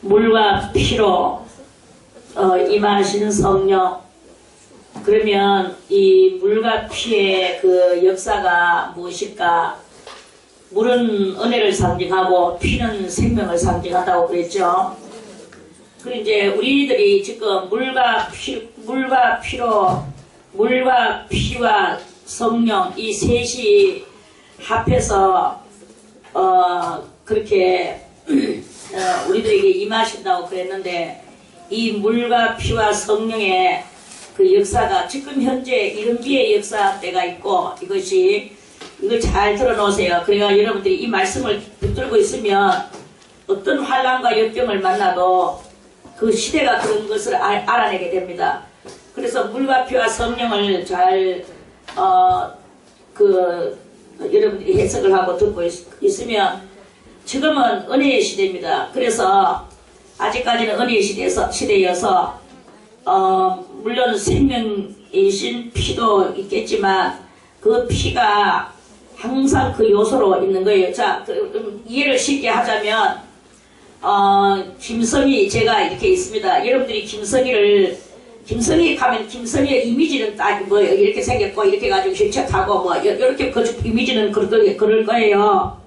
물과 피로 임하신 성령. 그러면 이 물과 피의 그 역사가 무엇일까? 물은 은혜를 상징하고 피는 생명을 상징한다고 그랬죠. 그리고 이제 우리들이 지금 물과 피와 성령 이 셋이 합해서 그렇게 우리들에게 임하신다고 그랬는데, 이 물과 피와 성령의 그 역사가 지금 현재 이른비의 역사 때가 있고, 이걸 잘 들어놓으세요. 그러니까 여러분들이 이 말씀을 붙들고 있으면 어떤 환난과 역경을 만나도 그 시대가 그런 것을 알아내게 됩니다. 그래서 물과 피와 성령을 잘 여러분들이 해석을 하고 듣고 있으면, 지금은 은혜의 시대입니다. 그래서 아직까지는 은혜의 시대여서 물론 생명이신 피도 있겠지만 그 피가 항상 그 요소로 있는 거예요. 자, 이해를 쉽게 하자면 김성희, 제가 이렇게 있습니다. 여러분들이 김성희 가면 김성희의 이미지는 딱 뭐 이렇게 생겼고 이렇게 가지고 힐끗하고 뭐 이렇게 이미지는 그럴 거예요.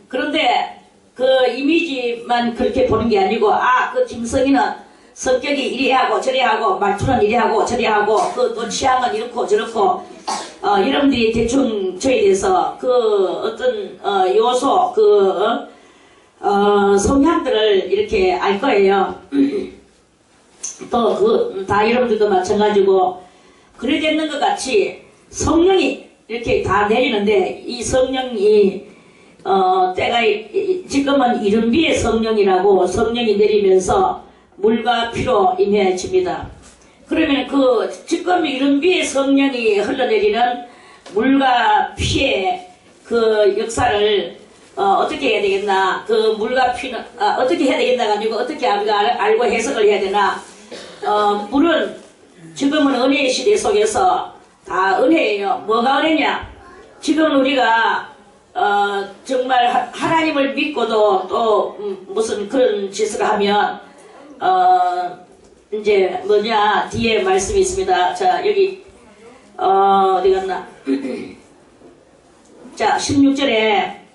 그런데 그 이미지만 그렇게 보는 게 아니고, 그 김성희는 성격이 이리하고 저리하고 말투는 이리하고 저리하고 또 취향은 이렇고 저렇고, 여러분들이 대충 저에 대해서 그 어떤 요소 성향들을 이렇게 알 거예요. 또 다 여러분들도 마찬가지고, 그래 되는 것 같이 성령이 이렇게 다 내리는데, 이 성령이 때가 지금은 이른비의 성령이라고, 성령이 내리면서 물과 피로 임해집니다. 그러면 지금 이른비의 성령이 흘러내리는 물과 피의 그 역사를 어떻게 해야 되겠나? 그 물과 피는 어떻게 해야 되겠나가 아니고 어떻게 우리가 알고 해석을 해야 되나? 물은 지금은 은혜의 시대 속에서 다 은혜예요. 뭐가 은혜냐? 지금 우리가 정말 하나님을 믿고도 또 무슨 그런 짓을 하면 이제 뭐냐, 뒤에 말씀이 있습니다. 자, 여기 어디 갔나? 자, 16절에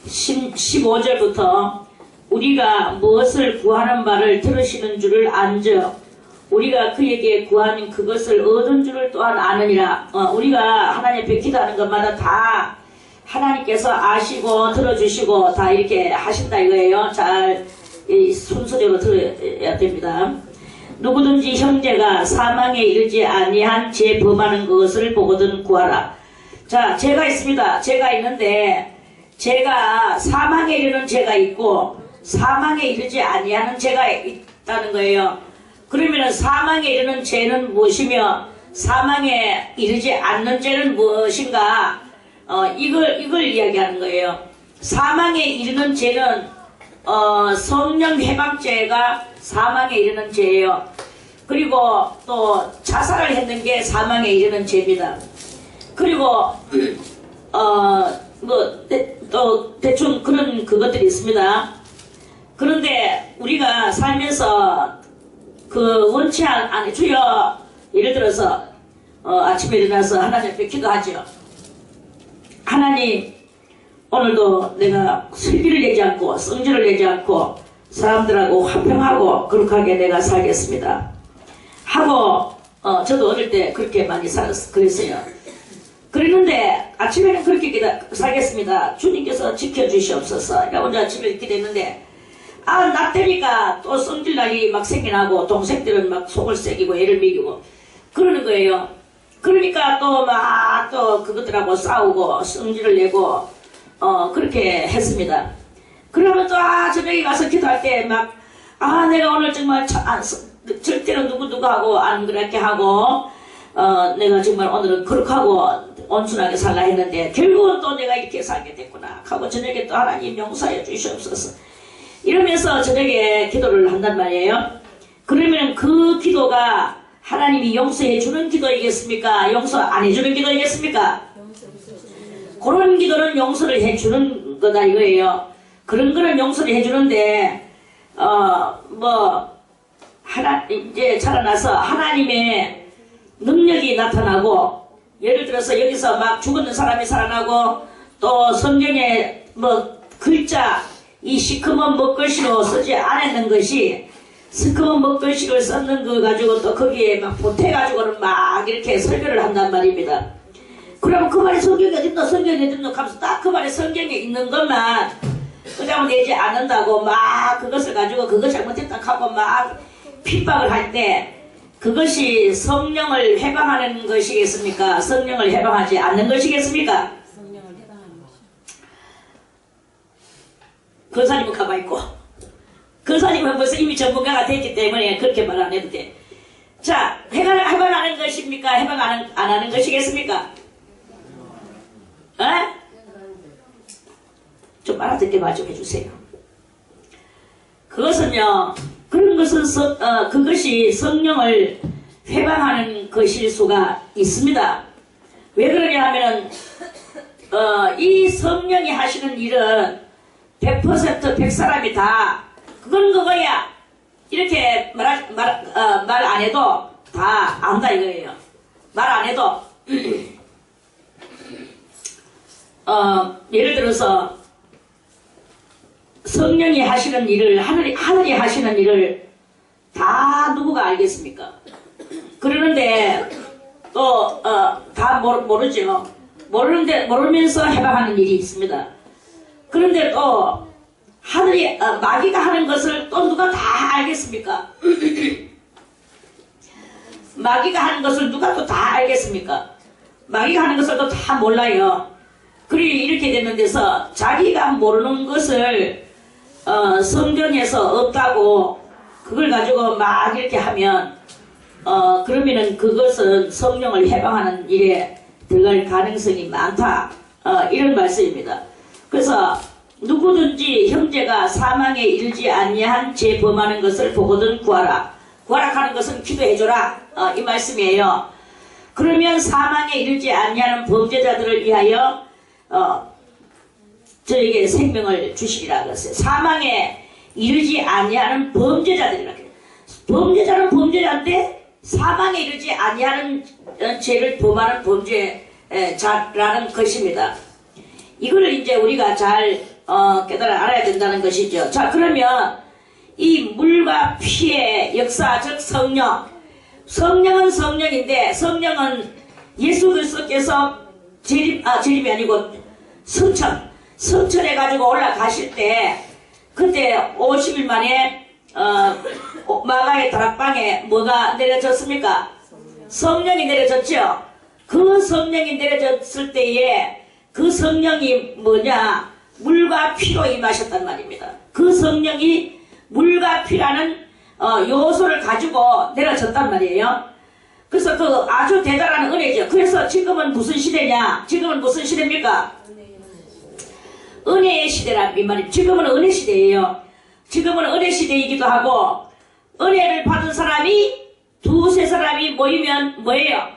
15절부터 우리가 무엇을 구하는 바를 들으시는 줄을 안즉 우리가 그에게 구하는 그것을 얻은 줄을 또한 아느니라. 우리가 하나님 앞에 기도하는 것마다 다 하나님께서 아시고 들어주시고 다 이렇게 하신다 이거예요. 잘 순서대로 들어야 됩니다. 누구든지 형제가 사망에 이르지 아니한 죄 범하는 것을 보거든 구하라. 자, 죄가 있습니다. 죄가 있는데, 죄가 사망에 이르는 죄가 있고 사망에 이르지 아니하는 죄가 있다는 거예요. 그러면 사망에 이르는 죄는 무엇이며 사망에 이르지 않는 죄는 무엇인가? 이걸 이야기하는 거예요. 사망에 이르는 죄는 성령 해방죄가 사망에 이르는 죄예요. 그리고 또 자살을 했는 게 사망에 이르는 죄입니다. 그리고 또 대충 그런 그것들이 있습니다. 그런데 우리가 살면서 원치 않게 주여, 예를 들어서 아침에 일어나서 하나님 앞에 기도하죠. 하나님, 오늘도 내가 슬기를 내지 않고 성질을 내지 않고 사람들하고 화평하고 거룩하게 내가 살겠습니다 하고, 저도 어릴 때 그렇게 많이 그랬어요. 그랬는데 아침에는 그렇게 살겠습니다. 주님께서 지켜주시옵소서. 내가 혼자 아침에 기도했는데, 낮 되니까 또 성질날이 막 생겨나고 동생들은 막 속을 새기고 애를 먹이고 그러는 거예요. 그러니까 또 그것들하고 싸우고 성질을 내고 그렇게 했습니다. 그러면 또 저녁에 가서 기도할 때 막 내가 오늘 정말 절대로 누구하고 안 그렇게 하고 내가 정말 오늘은 거룩하고 온순하게 살라 했는데 결국은 또 내가 이렇게 살게 됐구나 하고 저녁에 또 하나님 용서해 주시옵소서 이러면서 저녁에 기도를 한단 말이에요. 그러면 그 기도가 하나님이 용서해 주는 기도이겠습니까? 용서 안 해주는 기도이겠습니까? 그런 기도는 용서를 해주는 거다 이거예요. 그런 거는 용서를 해주는데 이제 자라나서 하나님의 능력이 나타나고, 예를 들어서 여기서 막 죽었는 사람이 살아나고, 또 성경에 뭐 글자 이 시커먼 먹글씨로 쓰지 않았는 것이 시커먼 먹글씨를 썼는 거 가지고 또 거기에 막 보태가지고는 막 이렇게 설교를 한단 말입니다. 그러면 그 말이 성경에 어딨노 성경에 어딨노 하면서 딱 그 말이 성경에 있는 것만 끄잡아 내지 않는다고 막 그것을 가지고 그거 잘못했다 하고 막 핍박을 할 때, 그것이 성령을 해방하는 것이겠습니까? 성령을 해방하지 않는 것이겠습니까? 성령을 해방하는 것이. 근사님은 가만있고, 근사님은 벌써 이미 전문가가 됐기 때문에 그렇게 말 안 해도 돼. 자, 해방하는 것입니까? 해방 안 하는 것이겠습니까? 에? 좀 알아듣게 말 좀 해주세요. 그것은요, 그런 것은 그것이 성령을 해방하는 것일 수가 있습니다. 왜 그러냐 하면 이 성령이 하시는 일은 100% 100사람이 다 그건 그거야 이렇게 말 안 해도 다 안다 이거예요. 말 안 해도 예를 들어서 성령이 하시는 일을, 하늘이 하시는 일을 다 누구가 알겠습니까? 그러는데 또 다 모르죠. 모르면서 해방하는 일이 있습니다. 그런데 또 하늘이 마귀가 하는 것을 또 누가 다 알겠습니까? 마귀가 하는 것을 누가 또 다 알겠습니까? 마귀가 하는 것을 또 다 몰라요. 그리 이렇게 되는 데서 자기가 모르는 것을 성경에서 없다고 그걸 가지고 막 이렇게 하면 그러면은 그것은 성령을 해방하는 일에 들어갈 가능성이 많다. 이런 말씀입니다. 그래서 누구든지 형제가 사망에 이르지 아니한 죄 범하는 것을 보거든 구하라. 구하라 하는 것은 기도해줘라. 이 말씀이에요. 그러면 사망에 이르지 아니하는 범죄자들을 위하여 저에게 생명을 주시리라 그랬어요. 사망에 이르지 아니하는 범죄자들이라. 범죄자는 범죄자인데 사망에 이르지 아니하는 죄를 범하는 범죄자라는 것입니다. 이거를 이제 우리가 잘 깨달아 알아야 된다는 것이죠. 자, 그러면 이 물과 피의 역사, 즉 성령은 성령인데, 성령은 예수 그리스도께서 재림이 아니고 성천해가지고 올라가실 때, 그때 50일 만에 마가의 다락방에 뭐가 내려졌습니까? 성령이 내려졌죠. 그 성령이 내려졌을 때에 그 성령이 뭐냐? 물과 피로 임하셨단 말입니다. 그 성령이 물과 피라는 요소를 가지고 내려졌단 말이에요. 그래서 그 아주 대단한 은혜죠. 그래서 지금은 무슨 시대냐? 지금은 무슨 시대입니까? 은혜의 시대란 말입니다. 지금은 은혜 시대예요. 지금은 은혜 시대이기도 하고, 은혜를 받은 사람이 두세 사람이 모이면 뭐예요?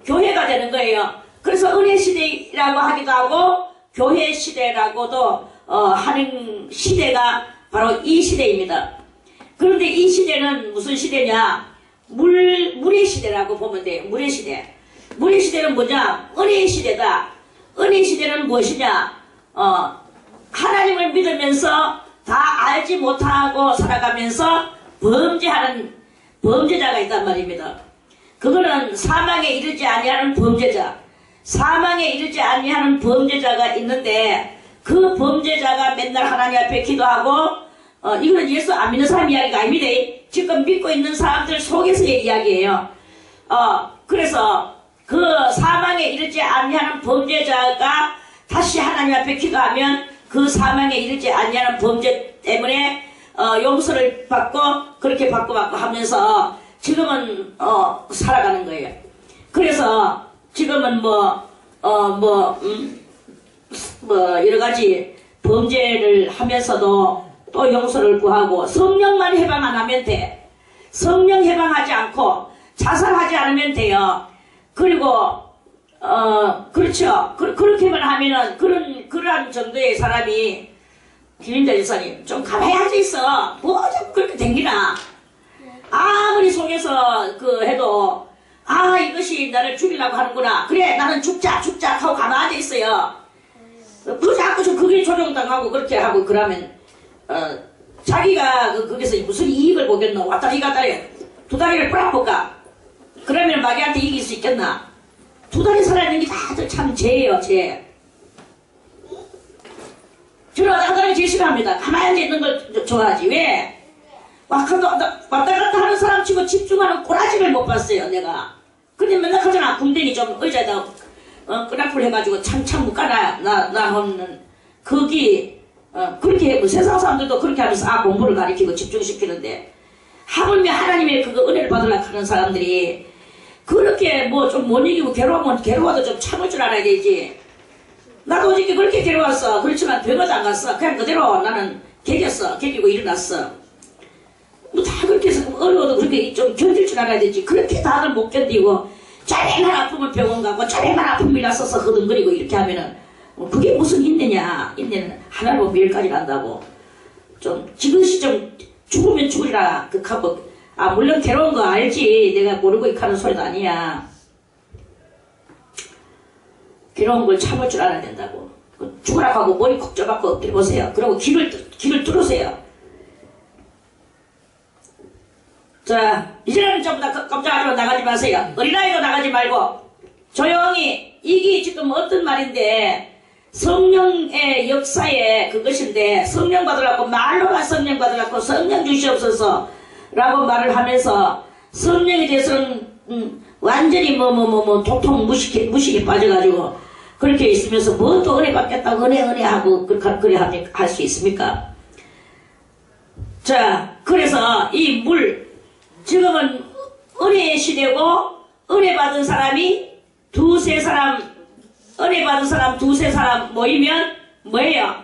교회가 되는 거예요. 그래서 은혜 시대라고 하기도 하고 교회 시대라고도 하는 시대가 바로 이 시대입니다. 그런데 이 시대는 무슨 시대냐? 물의 시대라고 보면 돼요. 물의 시대. 물의 시대는 뭐냐? 은혜의 시대다. 은혜의 시대는 무엇이냐? 하나님을 믿으면서 다 알지 못하고 살아가면서 범죄하는 범죄자가 있단 말입니다. 그거는 사망에 이르지 아니하는 범죄자, 사망에 이르지 아니하는 범죄자가 있는데, 그 범죄자가 맨날 하나님 앞에 기도하고, 이거는 예수 안 믿는 사람 이야기가 아닙니다. 지금 믿고 있는 사람들 속에서의 이야기예요. 그래서 그 사망에 이르지 아니하는 범죄자가 다시 하나님 앞에 기도하면 그 사망에 이르지 아니하는 범죄 때문에 용서를 받고 그렇게 받고 하면서 지금은 살아가는 거예요. 그래서 지금은 여러 가지 범죄를 하면서도 또 용서를 구하고, 성령만 해방 안 하면 돼. 성령 해방하지 않고 자살하지 않으면 돼요. 그리고 그렇죠. 그렇게만 하면은 그러한 정도의 사람이 김인자 여사님, 좀 가만히 앉아있어. 뭐 자꾸 그렇게 댕기나. 아무리 속에서 해도, 아, 이것이 나를 죽이려고 하는구나. 그래, 나는 죽자 하고 가만히 앉아있어요. 그 자꾸 그게 조종당하고 그렇게 하고 그러면, 자기가 거기서 무슨 이익을 보겠노? 왔다리 갔다리 두 다리를 뿌려볼까? 그러면 마귀한테 이길 수 있겠나? 두 다리 살아있는 게 다들 참 죄예요, 죄. 저는 왔다 갔다 제일 싫어합니다. 가만히 앉아있는 걸 좋아하지. 왜? 왔다 갔다 하는 사람 치고 집중하는 꼬라지를 못 봤어요, 내가. 근데 맨날 하잖아. 궁뎅이 좀 의자에다 끈악풀 해가지고 참참 묶어놔. 나는 거기 그렇게 뭐 세상 사람들도 그렇게 하면서 공부를 가리키고 집중시키는데 하물며 하나님의 그거 은혜를 받으려고 하는 사람들이 그렇게 뭐 좀 못 이기고 괴로워도 좀 참을 줄 알아야 되지. 나도 어저께 그렇게 괴로웠어. 그렇지만 병원도 안 갔어. 그냥 그대로 나는 개기고 일어났어. 뭐 다 그렇게 해서 어려워도 그렇게 좀 견딜 줄 알아야 되지. 그렇게 다들 못 견디고 자네만 아프면 병원 가고 자네만 아프면 일어서서 허둥거리고 이렇게 하면은 그게 무슨 인내냐. 인내는 하나로 미일까지 간다고. 좀 지금시 좀 죽으면 죽으리라 하고 물론 괴로운 거 알지. 내가 모르고 하는 소리도 아니야. 괴로운 걸 참을 줄 알아야 된다고. 죽으라고 하고 머리 콕 쪄갖고 엎드려 보세요. 그리고 길을 뚫으세요. 자, 이제는 전부 다 깜짝하지만 나가지 마세요. 어린아이도 나가지 말고 조용히. 이게 지금 어떤 말인데 성령의 역사에 그것인데 성령 받으라고 말로만 성령 받으라고 성령 주시옵소서 라고 말을 하면서 성령에 대해서는 완전히 도통 무식에 빠져가지고 그렇게 있으면서 뭐 또 은혜 받겠다고 은혜 하고 그래 할 수 있습니까? 자, 그래서 이 물 지금은 은혜의 시대고 은혜 받은 사람이 두세 사람 은혜 받은 사람 두세 사람 모이면 뭐예요?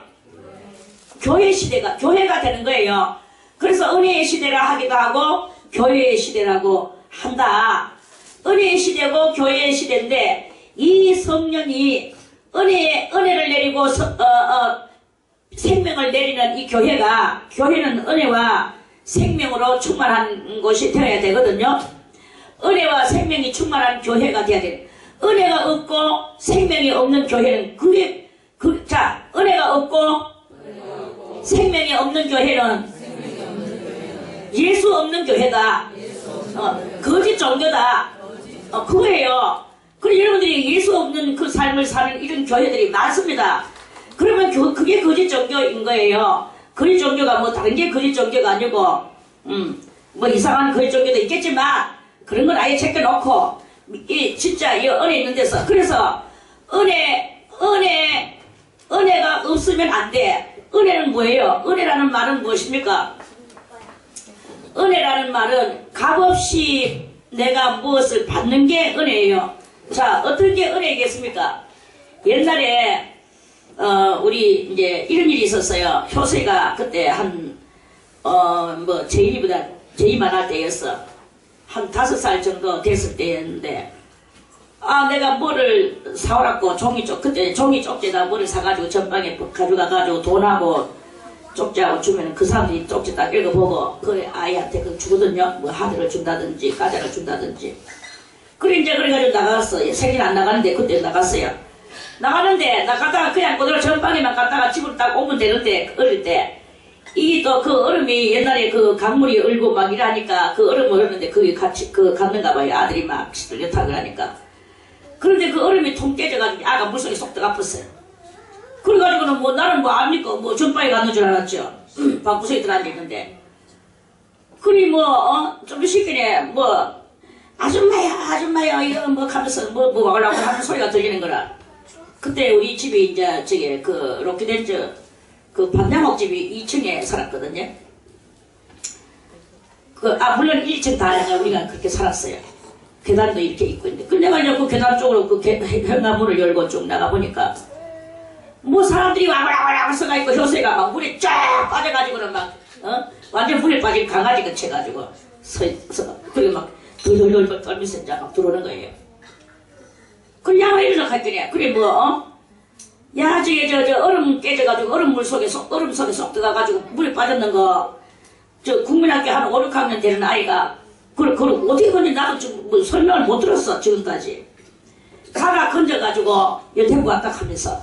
교회가 되는 거예요. 그래서 은혜의 시대라 하기도 하고 교회의 시대라고 한다. 은혜의 시대고 교회의 시대인데 이 성령이 은혜를 내리고 생명을 내리는 이 교회는 은혜와 생명으로 충만한 곳이 되어야 되거든요. 은혜와 생명이 충만한 교회가 되어야 돼. 은혜가 없고 생명이 없는 교회는 은혜가 없고 생명이 없는 교회는 예수 없는 교회다. 거짓 종교다. 그거예요. 그리고 여러분들이 예수 없는 그 삶을 사는 이런 교회들이 많습니다. 그러면 그게 거짓 종교인 거예요. 거짓 종교가 뭐 다른 게 거짓 종교가 아니고 뭐 이상한 거짓 종교도 있겠지만 그런 건 아예 제껴놓고 진짜 이 은혜 있는 데서 그래서 은혜가 없으면 안 돼. 은혜는 뭐예요? 은혜라는 말은 무엇입니까? 은혜라는 말은 값없이 내가 무엇을 받는 게 은혜예요. 자, 어떤 게 은혜겠습니까? 옛날에 우리 이제 이런 일이 있었어요. 효세가 그때 제이만 할 때였어. 한 5살 정도 됐을 때였는데 내가 뭐를 사오라고 그때 종이 쪽지에다 뭐를 사가지고 전방에 가져가가지고 돈하고 쪽지하고 주면 그 사람들이 쪽지 딱 읽어보고 그 아이한테 주거든요. 뭐 하드를 준다든지 과자를 준다든지. 그래가지고 나갔어. 생일 안 나가는데 그때 나갔어요. 나가다가 그냥 그대로 전방에만 갔다가 집으로 딱 오면 되는데 어릴 때 이게 또 그 얼음이 옛날에 그 강물이 얼고 막 이러니까 그 얼음 얼었는데 거기 같이 갔는가 봐요. 아들이 막 시들렸다 그러니까. 그런데 그 얼음이 통 깨져가지고 아가 물속에 쏙 들어갔었어요. 그래가지고는 뭐 나는 뭐 압니까? 뭐 전방에 갔는 줄 알았죠. 방구석에 들어앉아있는데. 그리 좀 쉽게 아줌마야 이거 뭐 하면서 뭐 먹으려고 하는 소리가 들리는 거라. 그때 우리 집이 이제 로키덴즈 반야목 집이 2층에 살았거든요. 물론 1층 다 우리가 그렇게 살았어요. 계단도 이렇게 있고 있는데. 근데 내가 그 계단 쪽으로 현관문을 열고 쭉 나가보니까 뭐 사람들이 와글와글 써가지고 효세가 막 물에 쫙 빠져가지고는 완전 물에 빠진 강아지 같이 해가지고 그리고 막 덜덜덜 떨면서 이제 막 들어오는 거예요. 그래 양을 이러려고 했더니 그래 야, 저 얼음 깨져가지고 얼음 속에 쏙 들어가가지고 물에 빠졌는 거, 저 국민학교 한 5, 6학년 되는 아이가, 그걸 어떻게 건지 나도 좀 뭐 설명을 못 들었어, 지금까지. 가가 건져가지고 여태고 왔다 하면서.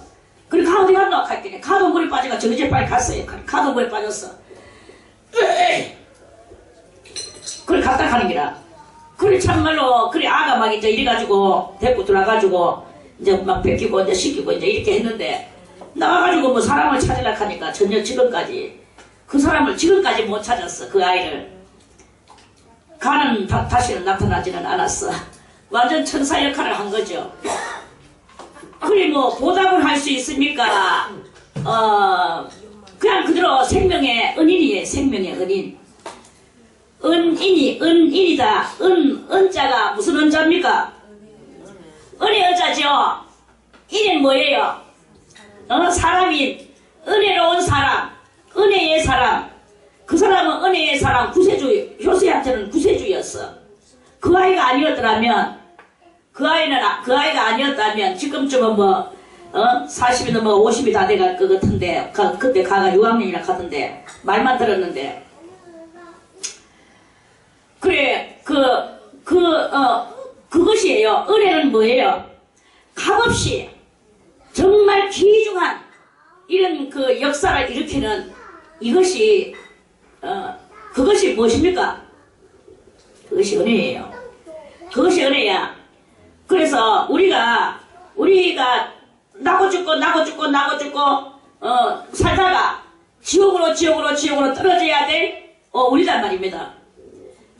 그래, 가 어디 갔노? 갔더니, 가도 물에 빠져가 저기제 빨리 갔어요. 가도 물에 빠졌어. 그래, 갔다 가는 기라. 그래, 참말로, 그래, 아가 막 이제 이래가지고, 데리고 들어와가지고, 이제 막 뺏기고, 이제 시키고, 이제 이렇게 했는데, 나와가지고 뭐 사람을 찾으려고 하니까 전혀 지금까지, 그 사람을 지금까지 못 찾았어, 그 아이를. 가는 다시는 나타나지는 않았어. 완전 천사 역할을 한 거죠. 그래, 뭐, 보답을 할 수 있습니까? 그냥 그대로 생명의 은인이에요, 생명의 은인. 은인이다. 은자가 무슨 은자입니까? 은혜 은자죠. 인은 뭐예요? 사람인, 은혜로운 사람, 은혜의 사람. 그 사람은 은혜의 사람, 구세주의, 효세한테는 구세주였어. 그 아이가 아니었더라면, 그 아이가 아니었다면, 지금쯤은 뭐, 40이 넘어 50이 다 돼갈 것 같은데, 그때 가가 6학년이라 하던데, 말만 들었는데. 그래, 그것이에요. 은혜는 뭐예요? 값없이, 정말 귀중한, 이런 그 역사를 일으키는 이것이, 그것이 무엇입니까? 그것이 은혜예요. 그것이 은혜야. 그래서 우리가 나고 죽고 살다가 지옥으로 떨어져야 될 우리단 말입니다.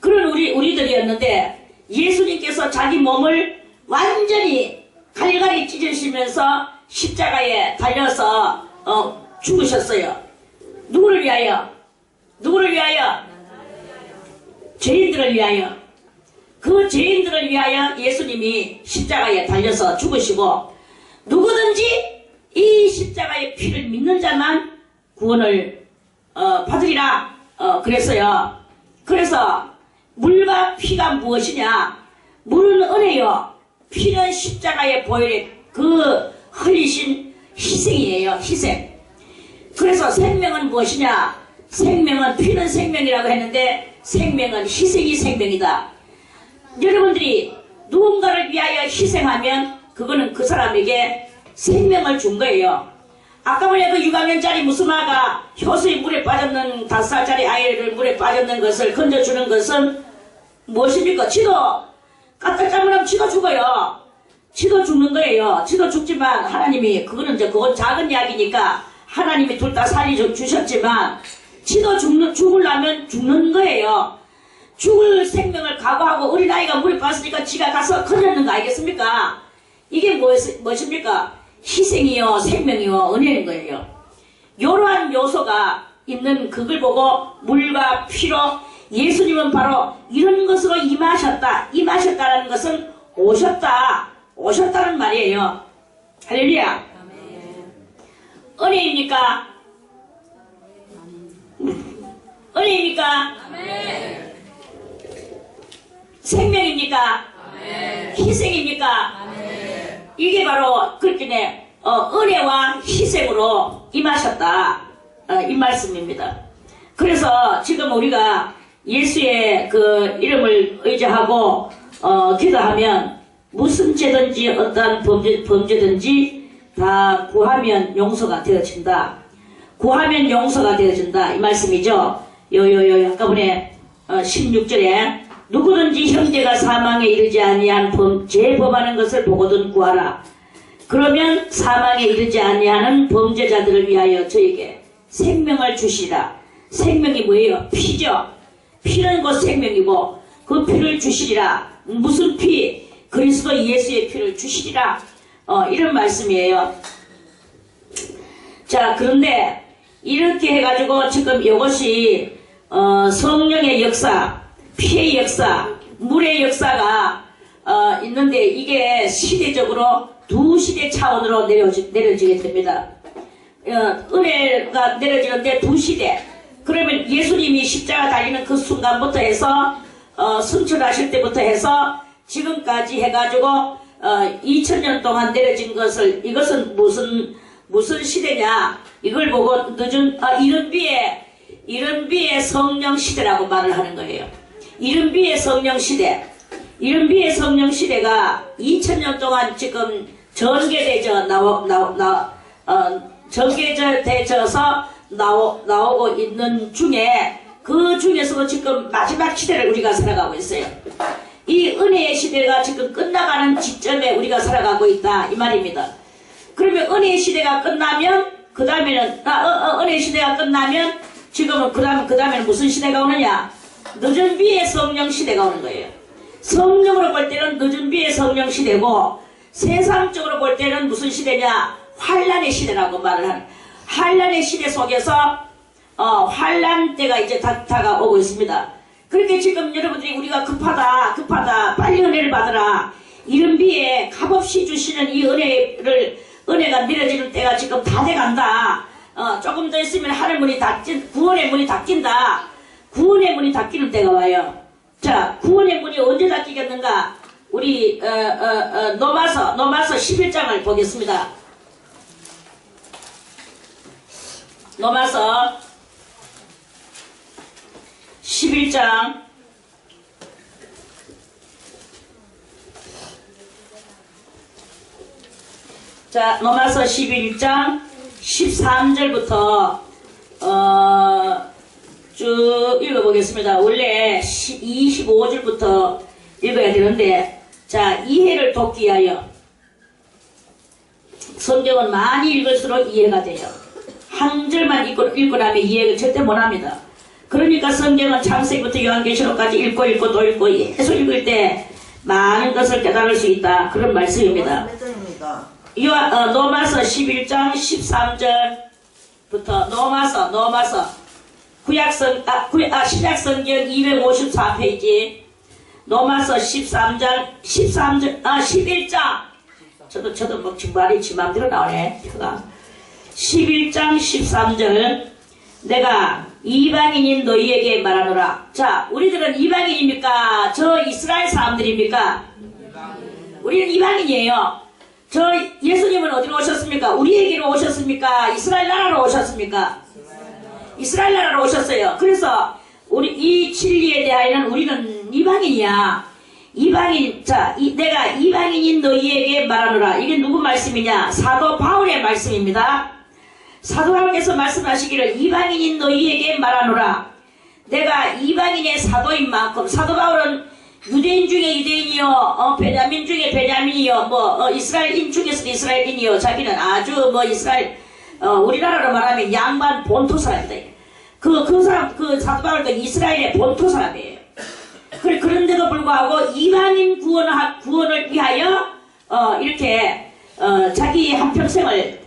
그런 우리들이었는데 예수님께서 자기 몸을 완전히 갈갈이 찢으시면서 십자가에 달려서 죽으셨어요. 누구를 위하여? 죄인들을 위하여. 그 죄인들을 위하여 예수님이 십자가에 달려서 죽으시고, 누구든지 이 십자가의 피를 믿는 자만 구원을 받으리라 그랬어요. 그래서 물과 피가 무엇이냐? 물은 은혜요, 피는 십자가의 보혈의 그 흘리신 희생이에요. 희생. 그래서 생명은 무엇이냐? 생명은, 피는 생명이라고 했는데 생명은 희생이 생명이다. 여러분들이 누군가를 위하여 희생하면 그거는 그 사람에게 생명을 준 거예요. 아까 보니 그 6학년짜리 무슨 아가 효수의 물에 빠졌는 5살짜리 아이를 물에 빠졌는 것을 건져주는 것은 무엇입니까? 지도 까딱 잘못하면 지도 죽어요. 지도 죽는 거예요. 지도 죽지만 하나님이, 그건 작은 이야기니까 하나님이 둘 다 살려주셨지만 지도 죽으려면 죽는 거예요. 죽을 생명을 각오하고 어린아이가 물에 빠졌으니까 지가 가서 건졌는 거 아니겠습니까? 이게 무엇입니까? 희생이요, 생명이요, 은혜인 거예요. 이러한 요소가 있는 그걸 보고 물과 피로 예수님은 바로 이런 것으로 임하셨다. 임하셨다는 것은 오셨다는 말이에요. 할렐루야. 은혜입니까? 은혜입니까? 생명입니까? 희생입니까? 이게 바로 그렇게 은혜와 희생으로 임하셨다. 이 말씀입니다. 그래서 지금 우리가 예수의 그 이름을 의지하고 기도하면 무슨 죄든지 어떠한 범죄든지 다 구하면 용서가 되어진다. 구하면 용서가 되어진다. 이 말씀이죠. 아까 보네 16절에 누구든지 형제가 사망에 이르지 아니한 죄범하는 것을 보거든 구하라. 그러면 사망에 이르지 아니하는 범죄자들을 위하여 저에게 생명을 주시리라. 생명이 뭐예요? 피죠. 피는 곧 생명이고 그 피를 주시리라. 무슨 피? 그리스도 예수의 피를 주시리라. 이런 말씀이에요. 자, 그런데 이렇게 해가지고 지금 이것이 성령의 역사, 피의 역사, 물의 역사가 있는데 이게 시대적으로 두 시대 차원으로 내려지게 됩니다. 은혜가 내려지는데 두 시대. 그러면 예수님이 십자가 달리는 그 순간부터 해서 승천하실 때부터 해서 지금까지 해가지고 2000년 동안 내려진 것을, 이것은 무슨 무슨 시대냐? 이걸 보고 이른비의 성령 시대라고 말을 하는 거예요. 이른비의 성령 시대. 이른비의 성령 시대가 2000년 동안 지금 전개되어서 나오고 있는 중에 그 중에서도 지금 마지막 시대를 우리가 살아가고 있어요. 이 은혜의 시대가 지금 끝나가는 지점에 우리가 살아가고 있다 이 말입니다. 그러면 은혜의 시대가 끝나면 그 다음에는 은혜의 시대가 끝나면 지금은 그 다음에는 무슨 시대가 오느냐? 늦은 비의 성령 시대가 오는 거예요. 성령으로 볼 때는 늦은 비의 성령 시대고 세상적으로 볼 때는 무슨 시대냐? 환란의 시대라고 말을 하는. 환란의 시대 속에서 환란 때가 이제 다가오고 있습니다. 그렇게 지금 여러분들이 우리가 급하다 빨리 은혜를 받으라. 이른 비에 값없이 주시는 이 은혜가 내려지는 때가 지금 다 돼간다. 조금 더 있으면 하늘 문이 구원의 문이 닫힌다. 구원의 문이 닫히는 때가 와요. 자, 구원의 문이 언제 닫히겠는가? 우리 노마서 11장을 보겠습니다. 노마서 11장 자, 노마서 11장 13절부터 쭉 읽어보겠습니다. 원래 25절부터 읽어야 되는데, 자, 이해를 돕기 위하여 성경은 많이 읽을수록 이해가 돼요. 한 절만 읽고 나면 이해를 절대 못합니다. 그러니까 성경은 창세기부터 요한계시록까지 읽고 또 읽고 계속 읽을 때 많은 것을 깨달을 수 있다. 그런 말씀입니다. 노마서 11장 13절부터 노마서 신약성경 254페이지 노마서 11장 저도 뭐 말이 지 맘대로 나오네. 11장 13절 내가 이방인인 너희에게 말하노라. 자, 우리들은 이방인입니까? 저 이스라엘 사람들입니까? 우리는 이방인이에요. 저 예수님은 어디로 오셨습니까? 우리에게로 오셨습니까? 이스라엘 나라로 오셨습니까? 이스라엘 나라로 오셨어요. 그래서 우리 이 진리에 대하여는 우리는 이방인이야. 이방인. 자, 내가 이방인인 너희에게 말하노라. 이게 누구 말씀이냐? 사도 바울의 말씀입니다. 사도 바울께서 말씀하시기를 이방인인 너희에게 말하노라. 내가 이방인의 사도인 만큼, 사도 바울은 유대인 중에 유대인이요, 베냐민 중에 베냐민이요, 이스라엘인 중에서도 이스라엘인이요. 자기는 아주 이스라엘, 우리나라로 말하면 양반 본토 사람이다. 그 사도 바울도 이스라엘의 본토 사람이에요. 그런데도 불구하고 이방인 구원을 위하여, 이렇게, 자기 한평생을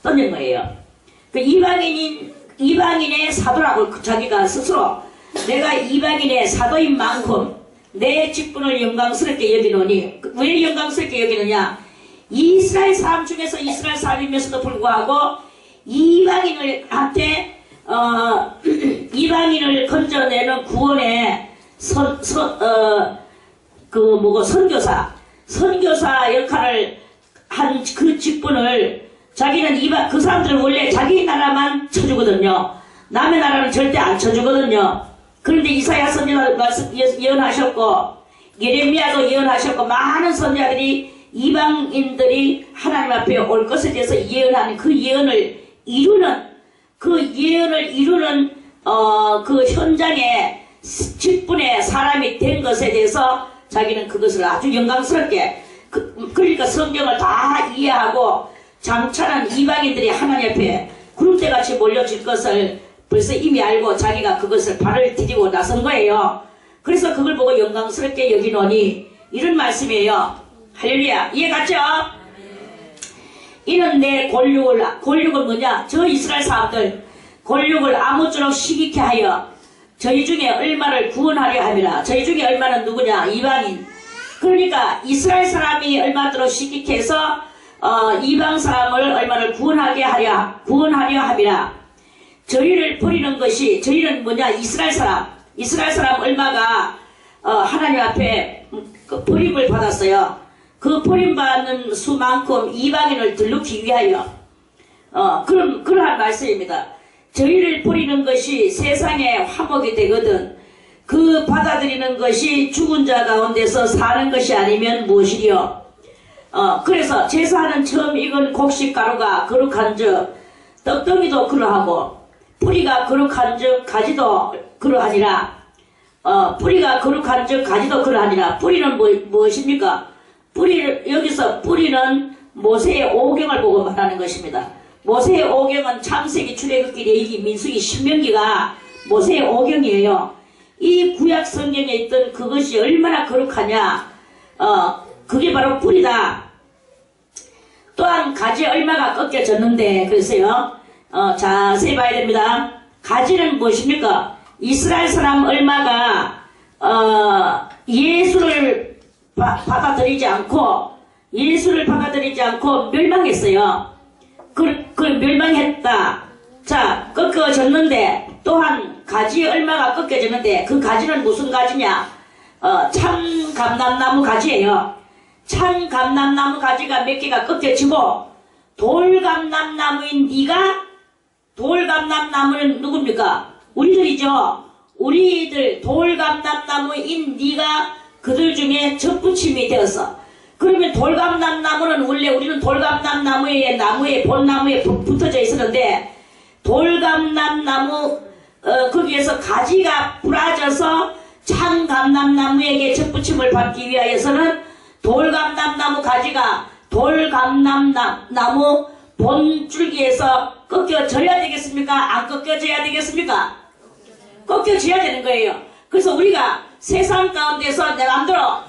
던진 거예요. 그 이방인의 사도라고 자기가 스스로 내가 이방인의 사도인 만큼 내 직분을 영광스럽게 여기노니. 왜 영광스럽게 여기느냐? 이스라엘 사람 중에서 이스라엘 사람이면서도 불구하고 이방인을 건져내는 구원의 선교사 역할을 한 그 직분을 자기는 그 사람들은 원래 자기 나라만 쳐주거든요. 남의 나라는 절대 안 쳐주거든요. 그런데 이사야 선지자도 예언하셨고 예레미야도 예언하셨고 많은 선지자들이 이방인들이 하나님 앞에 올 것에 대해서 예언하는 그 예언을 이루는 그 현장의 직분의 사람이 된 것에 대해서 자기는 그것을 아주 영광스럽게 그러니까 성경을 다 이해하고 장차는 이방인들이 하나님 앞에 구름대같이 몰려질 것을 벌써 이미 알고 자기가 그것을 발을 디디고 나선 거예요. 그래서 그걸 보고 영광스럽게 여기노니 이런 말씀이에요. 할렐루야. 이해 갔죠? 이는 내 골육은 뭐냐? 저 이스라엘 사람들 골육을 아무쪼록 시기케 하여 저희 중에 얼마를 구원하려 함이라. 저희 중에 얼마는 누구냐? 이방인. 그러니까 이스라엘 사람이 얼마도록 시기케 해서 이방 사람을 얼마를 구원하려 함이라. 저희를 버리는 것이 저희는 뭐냐? 이스라엘 사람 얼마가 하나님 앞에 버림을 받았어요. 그 버림받는 수만큼 이방인을 들르기 위하여 그러한 말씀입니다. 저희를 버리는 것이 세상의 화목이 되거든 그 받아들이는 것이 죽은 자 가운데서 사는 것이 아니면 무엇이리요. 그래서 제사하는 처음 익은 곡식가루가 거룩한 즉 떡덩이도 그러하고 뿌리가 거룩한 즉 가지도 그러하니라. 뿌리가 거룩한 즉 가지도 그러하니라. 뿌리는 무엇입니까? 여기서 뿌리는 모세의 오경을 보고 말하는 것입니다. 모세의 오경은 창세기, 출애굽기, 레위기, 민수기, 신명기가 모세의 오경이에요. 이 구약 성경에 있던 그것이 얼마나 거룩하냐. 그게 바로 뿌리다. 또한 가지 얼마가 꺾여졌는데 그래서요. 자세히 봐야 됩니다. 가지는 무엇입니까? 이스라엘 사람 얼마가 예수를 받아들이지 않고 멸망했어요. 그 멸망했다. 자, 꺾어졌는데 또한 가지 얼마가 꺾여졌는데 그 가지는 무슨 가지냐? 참 감람나무 가지예요. 참 감람나무 가지가 몇 개가 꺾여지고 돌감람나무인 네가 돌감람나무는 누굽니까? 우리들이죠. 우리들 돌감람나무인 네가 그들 중에 접붙임이 되었어. 그러면 돌감람나무는 원래 우리는 돌감람나무의 나무에 본나무에 붙어져 있었는데 돌감람나무 거기에서 가지가 부러져서 참감람나무에게 접붙임을 받기 위하여서는 돌감람나무 가지가 돌감람나무 본줄기에서 꺾여져야 되겠습니까? 안 꺾여져야 되겠습니까? 꺾여져야 되는 거예요. 그래서 우리가 세상 가운데서 내 맘대로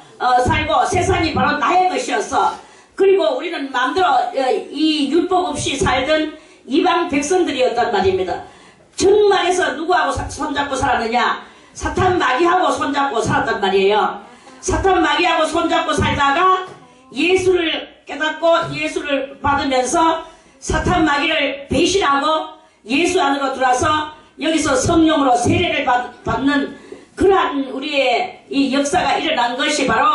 살고 세상이 바로 나의 것이었어. 그리고 우리는 맘대로 이 율법 없이 살던 이방 백성들이었단 말입니다. 정말에서 누구하고 손잡고 살았느냐? 사탄 마귀하고 손잡고 살았단 말이에요. 사탄 마귀하고 손잡고 살다가 예수를 깨닫고 예수를 받으면서 사탄 마귀를 배신하고 예수 안으로 들어와서 여기서 성령으로 세례를 받는 그러한 우리의 이 역사가 일어난 것이 바로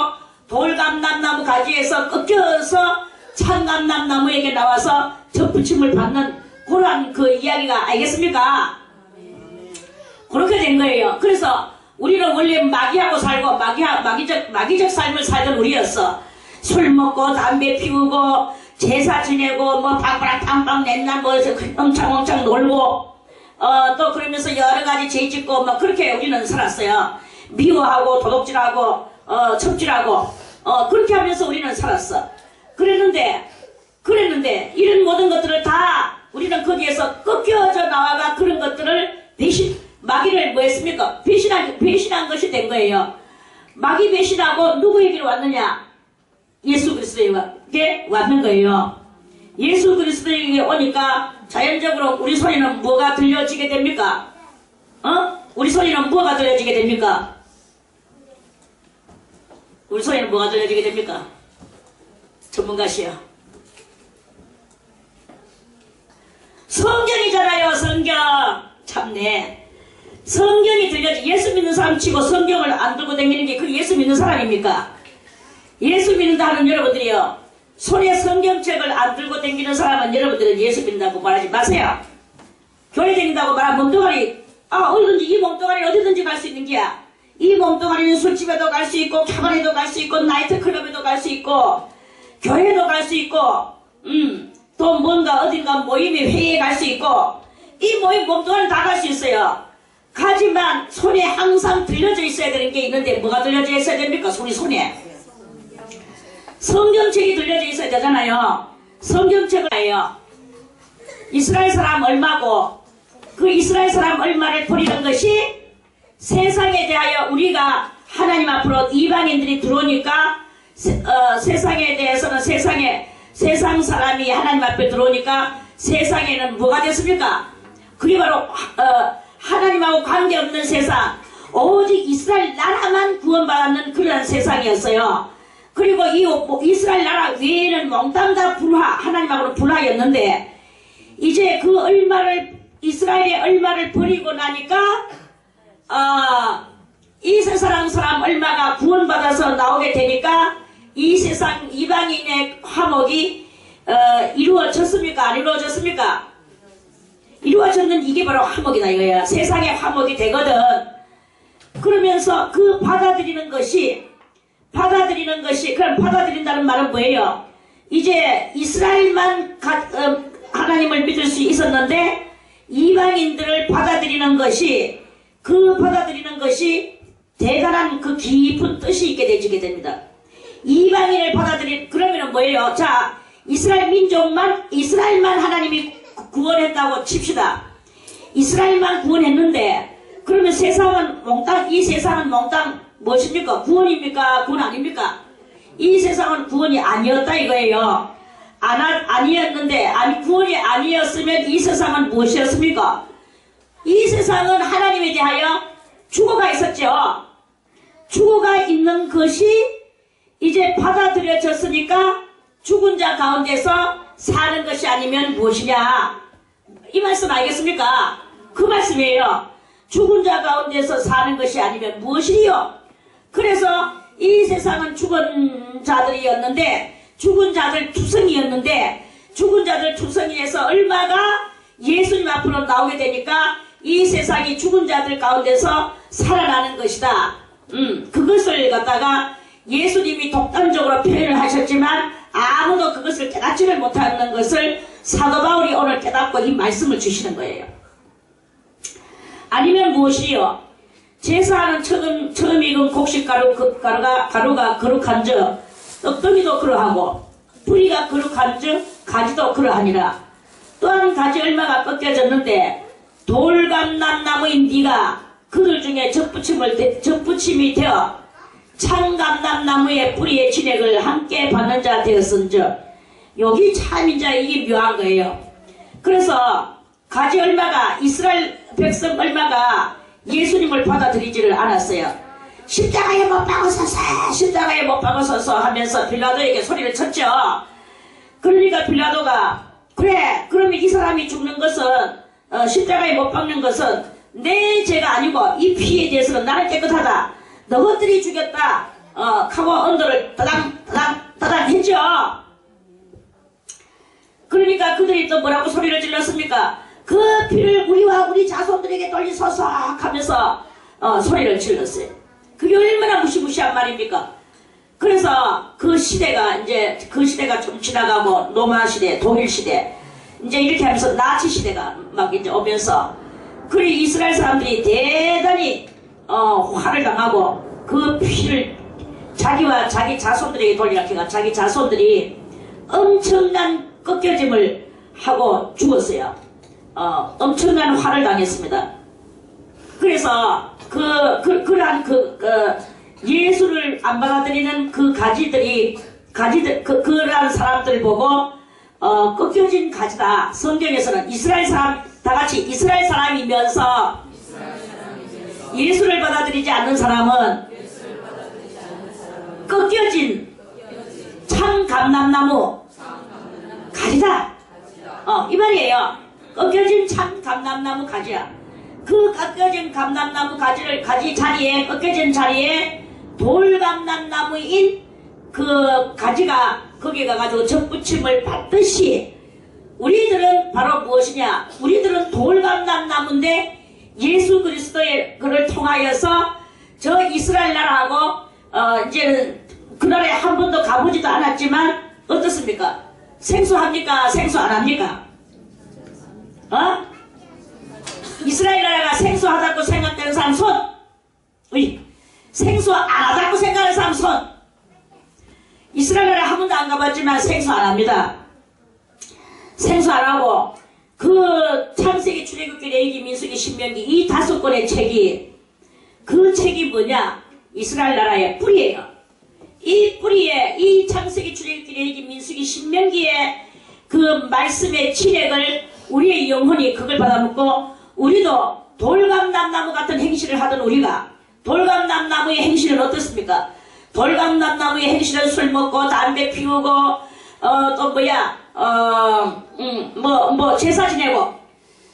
돌감람나무 가지에서 꺾여서 참감람나무에게 나와서 접붙임을 받는 그러한 그 이야기가 알겠습니까? 그렇게 된 거예요. 그래서 우리는 원래 마귀하고 살고 마귀적 삶을 살던 우리였어. 술 먹고 담배 피우고 제사 지내고 뭐 빵빵 맨날 뭐 엄청 놀고 또 그러면서 여러가지 죄 짓고 막 그렇게 우리는 살았어요. 미워하고 도둑질하고 첩질하고 그렇게 하면서 우리는 살았어. 그랬는데 이런 모든 것들을 다 우리는 거기에서 꺾여져 나와가 그런 것들을 마귀를 뭐 했습니까? 배신한 것이 된 거예요. 마귀 배신하고 누구에게로 왔느냐? 예수 그리스도에게 왔는 거예요. 예수 그리스도에게 오니까 자연적으로 우리 소리는 뭐가 들려지게 됩니까? 우리 소리는 뭐가 들려지게 됩니까? 우리 소리는 뭐가 들려지게 됩니까? 전문가시여. 성경이잖아요. 성경. 참네. 성경이 들려지. 예수 믿는 사람 치고 성경을 안 들고 다니는 게 그 예수 믿는 사람입니까? 예수 믿는다 하는 여러분들이요. 손에 성경책을 안 들고 다니는 사람은 여러분들은 예수 믿는다고 말하지 마세요. 교회 다닌다고 말하면 몸뚱아리 어디든지 이 몸뚱아리 어디든지 갈 수 있는 게야. 이 몸뚱아리는 술집에도 갈 수 있고 캐바레도 갈 수 있고 나이트클럽에도 갈 수 있고 교회도 갈 수 있고 또 뭔가 어딘가 모임에 회의에 갈 수 있고 이 모임 몸뚱아리 다 갈 수 있어요. 하지만 손에 항상 들려져 있어야 되는 게 있는데 뭐가 들려져 있어야 됩니까? 손에 성경책이 들려져 있어야 되잖아요. 성경책을 해요. 이스라엘 사람 얼마고 그 이스라엘 사람 얼마를 버리는 것이 세상에 대하여 우리가 하나님 앞으로 이방인들이 들어오니까 세상에 대해서는 세상 사람이 하나님 앞에 들어오니까 세상에는 뭐가 됐습니까? 그게 바로 하나님하고 관계없는 세상, 오직 이스라엘 나라만 구원받는 그런 세상이었어요. 그리고 이 이스라엘 나라 외에는 몽땅 다 하나님하고는 불화였는데 이제 그 이스라엘의 얼마를 버리고 나니까 이 세상 사람 얼마가 구원받아서 나오게 되니까 이 세상 이방인의 화목이 이루어졌습니까? 안 이루어졌습니까? 이루어졌는 이게 바로 화목이다 이거야. 세상의 화목이 되거든. 그러면서 그 받아들이는 것이 그럼 받아들인다는 말은 뭐예요? 이제 이스라엘만 하나님을 믿을 수 있었는데 이방인들을 받아들이는 것이 대단한 그 깊은 뜻이 있게 되지게 됩니다. 이방인을 그러면은 뭐예요? 자, 이스라엘만 하나님이 구원했다고 칩시다. 이스라엘만 구원했는데 그러면 이 세상은 몽땅 무엇입니까? 구원입니까? 구원 아닙니까? 이 세상은 구원이 아니었다 이거예요. 아니었는데 구원이 아니었으면 이 세상은 무엇이었습니까? 이 세상은 하나님에 대하여 죽어가 있었죠. 죽어가 있는 것이 이제 받아들여졌으니까 죽은 자 가운데서 사는 것이 아니면 무엇이냐? 이 말씀 알겠습니까? 그 말씀이에요. 죽은 자 가운데서 사는 것이 아니면 무엇이요? 그래서 이 세상은 죽은 자들이었는데 죽은 자들 투성이에서 얼마가 예수님 앞으로 나오게 되니까 이 세상이 죽은 자들 가운데서 살아나는 것이다. 그것을 갖다가 예수님이 독단적으로 표현을 하셨지만 아무도 그것을 깨닫지를 못하는 것을 사도 바울이 오늘 깨닫고 이 말씀을 주시는 거예요. 아니면 무엇이요? 제사하는 처음 익은 곡식가루가 거룩한즉 떡덩이도 그러하고 뿌리가 거룩한즉 가지도 그러하니라. 또한 가지 얼마가 꺾여졌는데 돌감람나무인 네가 그들 중에 접붙임이 되어 창감람나무의 뿌리의 진액을 함께 받는 자 되었은즉. 여기 참 이제 이게 묘한 거예요. 그래서 가지 얼마가 이스라엘 백성 얼마가 예수님을 받아들이지를 않았어요. 십자가에 못 박아서서 하면서 빌라도에게 소리를 쳤죠. 그러니까 빌라도가 그래 그러면 이 사람이 죽는 것은 십자가에 못 박는 것은 내 죄가 아니고 이 피에 대해서는 나는 깨끗하다. 너것들이 죽였다. 하고 언도를 따당 했죠. 그러니까 그들이 또 뭐라고 소리를 질렀습니까? 그 피를 우리와 우리 자손들에게 돌리소서 하면서 소리를 질렀어요. 그게 얼마나 무시무시한 말입니까? 그래서 그 시대가 좀 지나가고 로마 시대, 독일 시대 이제 이렇게 하면서 나치 시대가 막 이제 오면서 그리 이스라엘 사람들이 대단히 화를 당하고 그 피를 자기와 자기 자손들에게 돌리라니까 자기 자손들이 엄청난 꺾여짐을 하고 죽었어요. 엄청난 화를 당했습니다. 그래서 예수를 안 받아들이는 그러한 사람들 보고 꺾여진 가지다. 성경에서는 이스라엘 사람 다같이 이스라엘 사람이면서 예수를 받아들이지 않는 사람은 꺾여진 참감람나무 가지다. 이 말이에요. 꺾여진 참감람나무 가지야. 그 꺾여진 감람나무 꺾여진 자리에 돌감람나무인 그 가지가 거기 가가지고 접붙임을 받듯이 우리들은 바로 무엇이냐? 우리들은 돌감람나무인데 예수 그리스도의 그를 통하여서 저 이스라엘 나라하고 이제는 그 나라에 한 번도 가보지도 않았지만 어떻습니까? 생소합니까? 생소 안 합니까? 이스라엘 나라가 생소하다고 생각되는 사람 손! 생소 안 하다고 생각하는 사람 손! 이스라엘 나라 한 번도 안 가봤지만 생소 안 합니다. 생소 안 하고 그 창세기, 출애굽기, 레위기, 민수기, 신명기 이 5권의 책이 그 책이 뭐냐? 이스라엘 나라의 뿌리예요. 이 뿌리에 이 창세기, 출애굽기, 레위기, 민수기, 신명기의 그 말씀의 진액을 우리의 영혼이 그걸 받아먹고 우리도 돌감람나무 같은 행실을 하던 우리가 돌감람나무의 행실은 어떻습니까? 돌감람나무의 행실은 술 먹고 담배 피우고 또 뭐야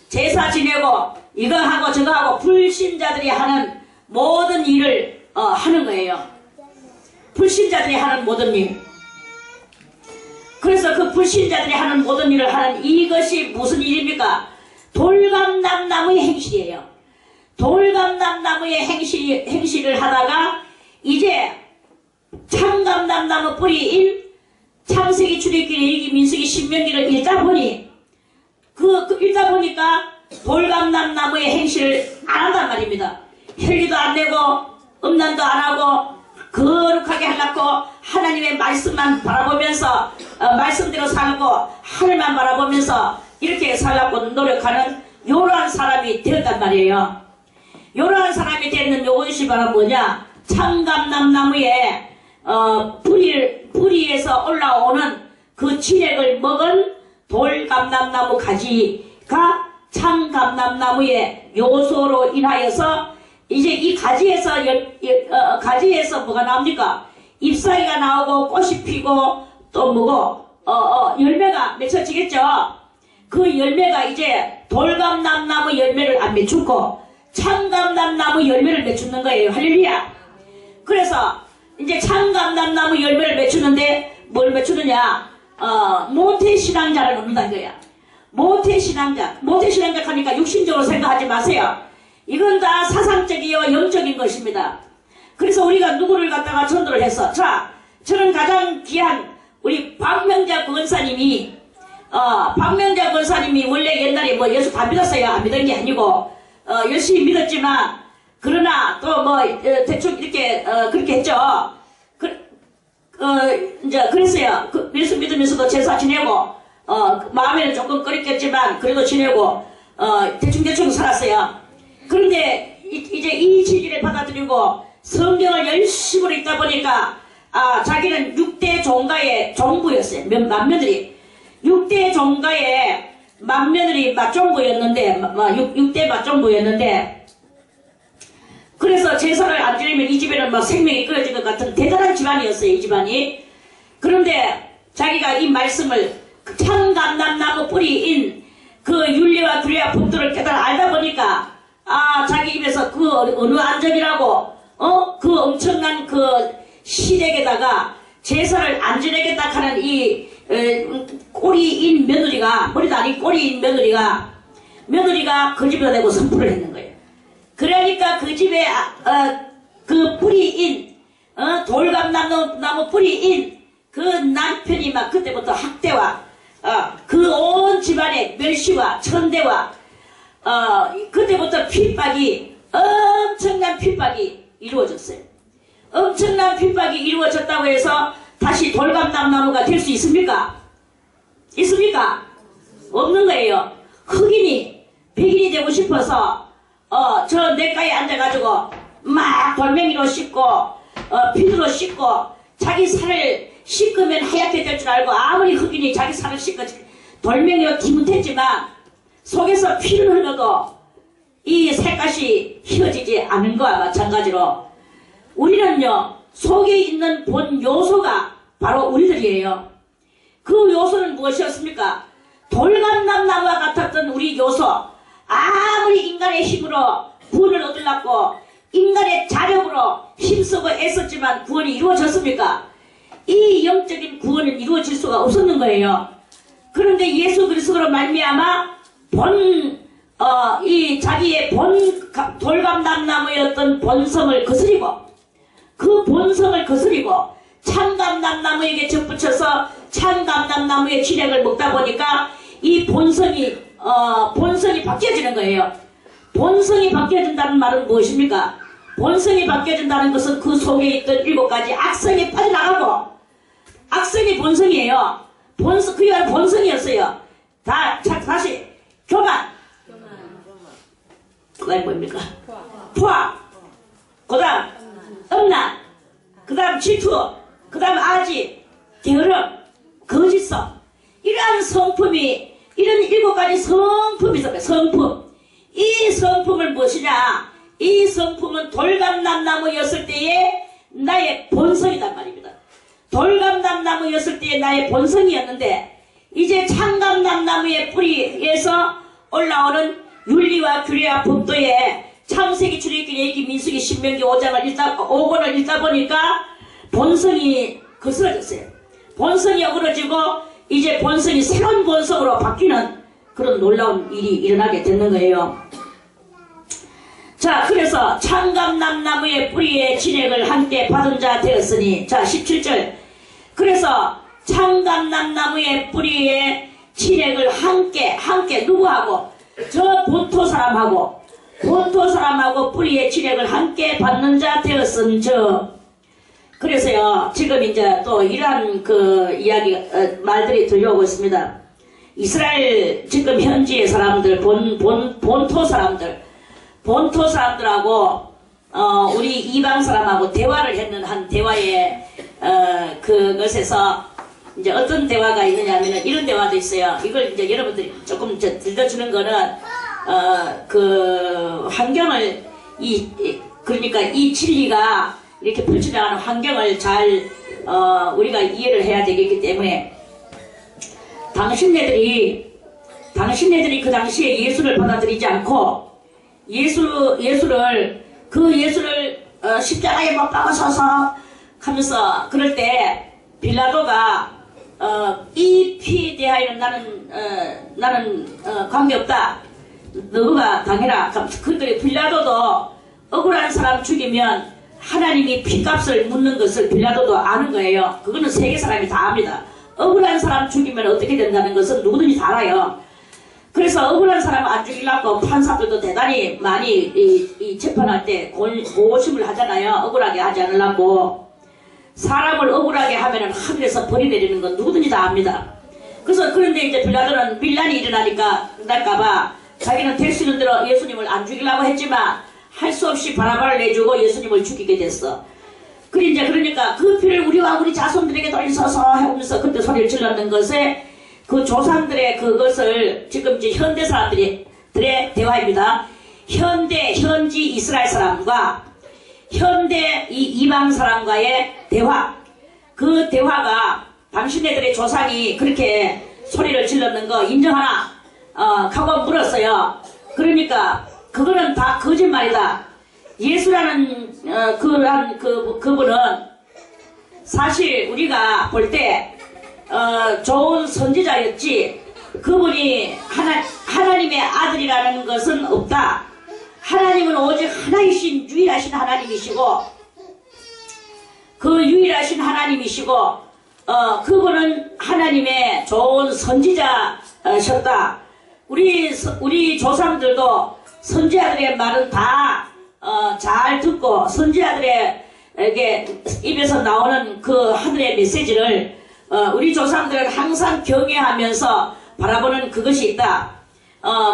제사 지내고 이거 하고 저거 하고 불신자들이 하는 모든 일을 하는 거예요. 불신자들이 하는 모든 일. 그래서 그 불신자들이 하는 모든 일을 하는 이것이 무슨 일입니까? 돌감람나무의 행실이에요. 돌감람나무의 행실을 하다가 이제 참감람나무 뿌리인 창세기, 출애굽기, 레위기, 민수기, 신명기를 읽다 보니 읽다 보니까 돌감람나무의 행실을 안 한단 말입니다. 혈기도 안 내고 음란도 안 하고 거룩하게 하려고 하나님의 말씀만 바라보면서 말씀대로 살고 하늘만 바라보면서 이렇게 살려고 노력하는 요러한 사람이 되었단 말이에요. 요러한 사람이 되는 요것이 바로 뭐냐? 참감람나무의 뿌리에서 올라오는 그 진액을 먹은 돌감람나무 가지가 참감람나무의 요소로 인하여서 이제 이 가지에서 뭐가 나옵니까? 잎사귀가 나오고 꽃이 피고 또 뭐고 열매가 맺혀지겠죠. 그 열매가 이제 돌감람나무 열매를 안 맺추고 참감람나무 열매를 맺추는 거예요. 할렐루야. 그래서 이제 참감람나무 열매를 맺추는데 뭘 맺추느냐? 모태신앙자를 얻는다는 거야. 모태신앙자 하니까 육신적으로 생각하지 마세요. 이건 다 사상적이요 영적인 것입니다. 그래서 우리가 누구를 갖다가 전도를 해서 저는 가장 귀한 우리 박명자 권사님이 박명자 권사님이 원래 옛날에 뭐 예수 다 믿었어요. 안 믿은 게 아니고 열심히 믿었지만 그러나 또 뭐 대충 이렇게 그렇게 했죠. 이제 그랬어요. 예수 믿으면서도 제사 지내고 마음에는 조금 꺼렸겠지만 그래도 지내고 대충 살았어요. 그런데 이제 이 진리를 받아들이고 성경을 열심히 읽다 보니까 자기는 6대 종가의 종부였어요. 맏며느리 6대 종가의 맏며느리 맏종부였는데 6대 맏종부였는데 그래서 제사를 안 지내면 이 집에는 막 생명이 끊어질 것 같은 대단한 집안이었어요. 이 집안이. 그런데 자기가 이 말씀을 참감람나무 뿌리인 그 윤리와 규례와 법도를 깨달아 알다 보니까 자기 입에서 그 어느 안전이라고 그 엄청난 그 시댁에다가 제사를 안 지내겠다 하는 이 꼬리인 며느리가 머리도 아닌 꼬리인 며느리가 그 집에다 대고 선포를 했는 거예요. 그러니까 그 집에 그 뿌리인 돌감나무 뿌리인 그 남편이 막 그때부터 학대와 그 온 집안의 멸시와 천대와 그때부터 핍박이 엄청난 핍박이 이루어졌어요. 엄청난 핍박이 이루어졌다고 해서 다시 돌감나무가 될 수 있습니까? 있습니까? 없는 거예요. 흑인이 백인이 되고 싶어서 저 냇가에 앉아가지고 막 돌멩이로 씻고 비누로 씻고 자기 살을 씻으면 하얗게 될 줄 알고 아무리 흑인이 자기 살을 씻고 돌멩이로 기문했지만 속에서 피를 흘러도 이 색깔이 휘어지지 않은 거와 마찬가지로 우리는요 속에 있는 본 요소가 바로 우리들이에요. 그 요소는 무엇이었습니까? 돌감람나무와 같았던 우리 요소, 아무리 인간의 힘으로 구원을 얻으려고 인간의 자력으로 힘쓰고 애썼지만 구원이 이루어졌습니까? 이 영적인 구원은 이루어질 수가 없었는 거예요. 그런데 예수 그리스도로 말미암아 이 자기의 돌감람나무였던 본성을 거스리고 그 본성을 거스리고 참감람나무에게 접붙여서 참감람나무의 진액을 먹다 보니까 이 본성이 바뀌어지는 거예요. 본성이 바뀌어진다는 말은 무엇입니까? 본성이 바뀌어진다는 것은 그 속에 있던 7가지 악성이 빠져나가고 악성이 본성이에요. 그게 본성이었어요. 다시 교만. 그 다음에 뭡니까? 포악. 그 다음 음란. 그 다음 질투. 그 다음 아지. 게으름. 거짓성. 이러한 성품이 이런 7가지 성품이 있어요. 성품. 이 성품을 무엇이냐? 이 성품은 돌감람나무였을 때의 나의 본성이란 말입니다. 돌감람나무였을 때의 나의 본성이었는데 이제 참감람나무의 뿌리에서 올라오는 윤리와 규례와 법도에 창세기, 출애굽기, 레위기, 민수기, 신명기 5권을 읽다 보니까 본성이 거스러졌어요. 본성이 어그러지고 이제 본성이 새로운 본성으로 바뀌는 그런 놀라운 일이 일어나게 되는 거예요. 자, 그래서 창감남나무의 뿌리에 진액을 함께 받은 자 되었으니, 자 17절, 그래서 창감남나무의 뿌리에 진액을 함께 누구하고? 저 본토 사람하고 뿌리에 진액을 함께 받는 자 되었은 저. 그래서요, 지금 이제 또 이러한 그 이야기, 말들이 들려오고 있습니다. 이스라엘 지금 현지의 사람들, 본토 사람들하고, 우리 이방 사람하고 대화를 했는 한 대화에, 그것에서 이제 어떤 대화가 있느냐면은 이런 대화도 있어요. 이걸 이제 여러분들이 조금 들려주는 거는, 그 환경을, 그러니까 이 진리가 이렇게 펼쳐나가는 환경을 잘 우리가 이해를 해야 되겠기 때문에, 당신네들이 그 당시에 예수를 받아들이지 않고 예수를 십자가에 못 박아서서 하면서 그럴 때 빌라도가 이 피에 대하여는 나는 관계없다, 너가 당해라. 그들이 빌라도도 억울한 사람 죽이면 하나님이 피값을 묻는 것을 빌라도도 아는 거예요. 그거는 세계 사람이 다 압니다. 억울한 사람 죽이면 어떻게 된다는 것은 누구든지 다 알아요. 그래서 억울한 사람 안 죽이려고 판사들도 대단히 많이 이 재판할 때 고심을 하잖아요. 억울하게 하지 않으려고. 사람을 억울하게 하면은 하늘에서 벌이 내리는 건 누구든지 다 압니다. 그래서 그런데 이제 빌라도는 밀란이 일어날까봐 자기는 될 수 있는 대로 예수님을 안 죽이려고 했지만 할 수 없이 바라바를 내주고 예수님을 죽이게 됐어. 그러니까 그 피를 우리와 우리 자손들에게 돌리소서 하면서 그때 소리를 질렀는 것에 그 조상들의 그것을 지금 이제 현대 사람들의 대화입니다. 현지 이스라엘 사람과 현대 이방 사람과의 대화. 그 대화가 당신네들의 조상이 그렇게 소리를 질렀는 거 인정하나? 하고 물었어요. 그러니까 그거는 다 거짓말이다. 예수라는 그분은 사실 우리가 볼 때 좋은 선지자였지, 그분이 하나님의 아들이라는 것은 없다. 하나님은 오직 하나이신 유일하신 하나님이시고, 그 유일하신 하나님이시고 그분은 하나님의 좋은 선지자셨다. 우리 조상들도 선지자들의 말은 다 잘 듣고 선지자들에게 입에서 나오는 그 하늘의 메시지를 우리 조상들은 항상 경외하면서 바라보는 그것이 있다.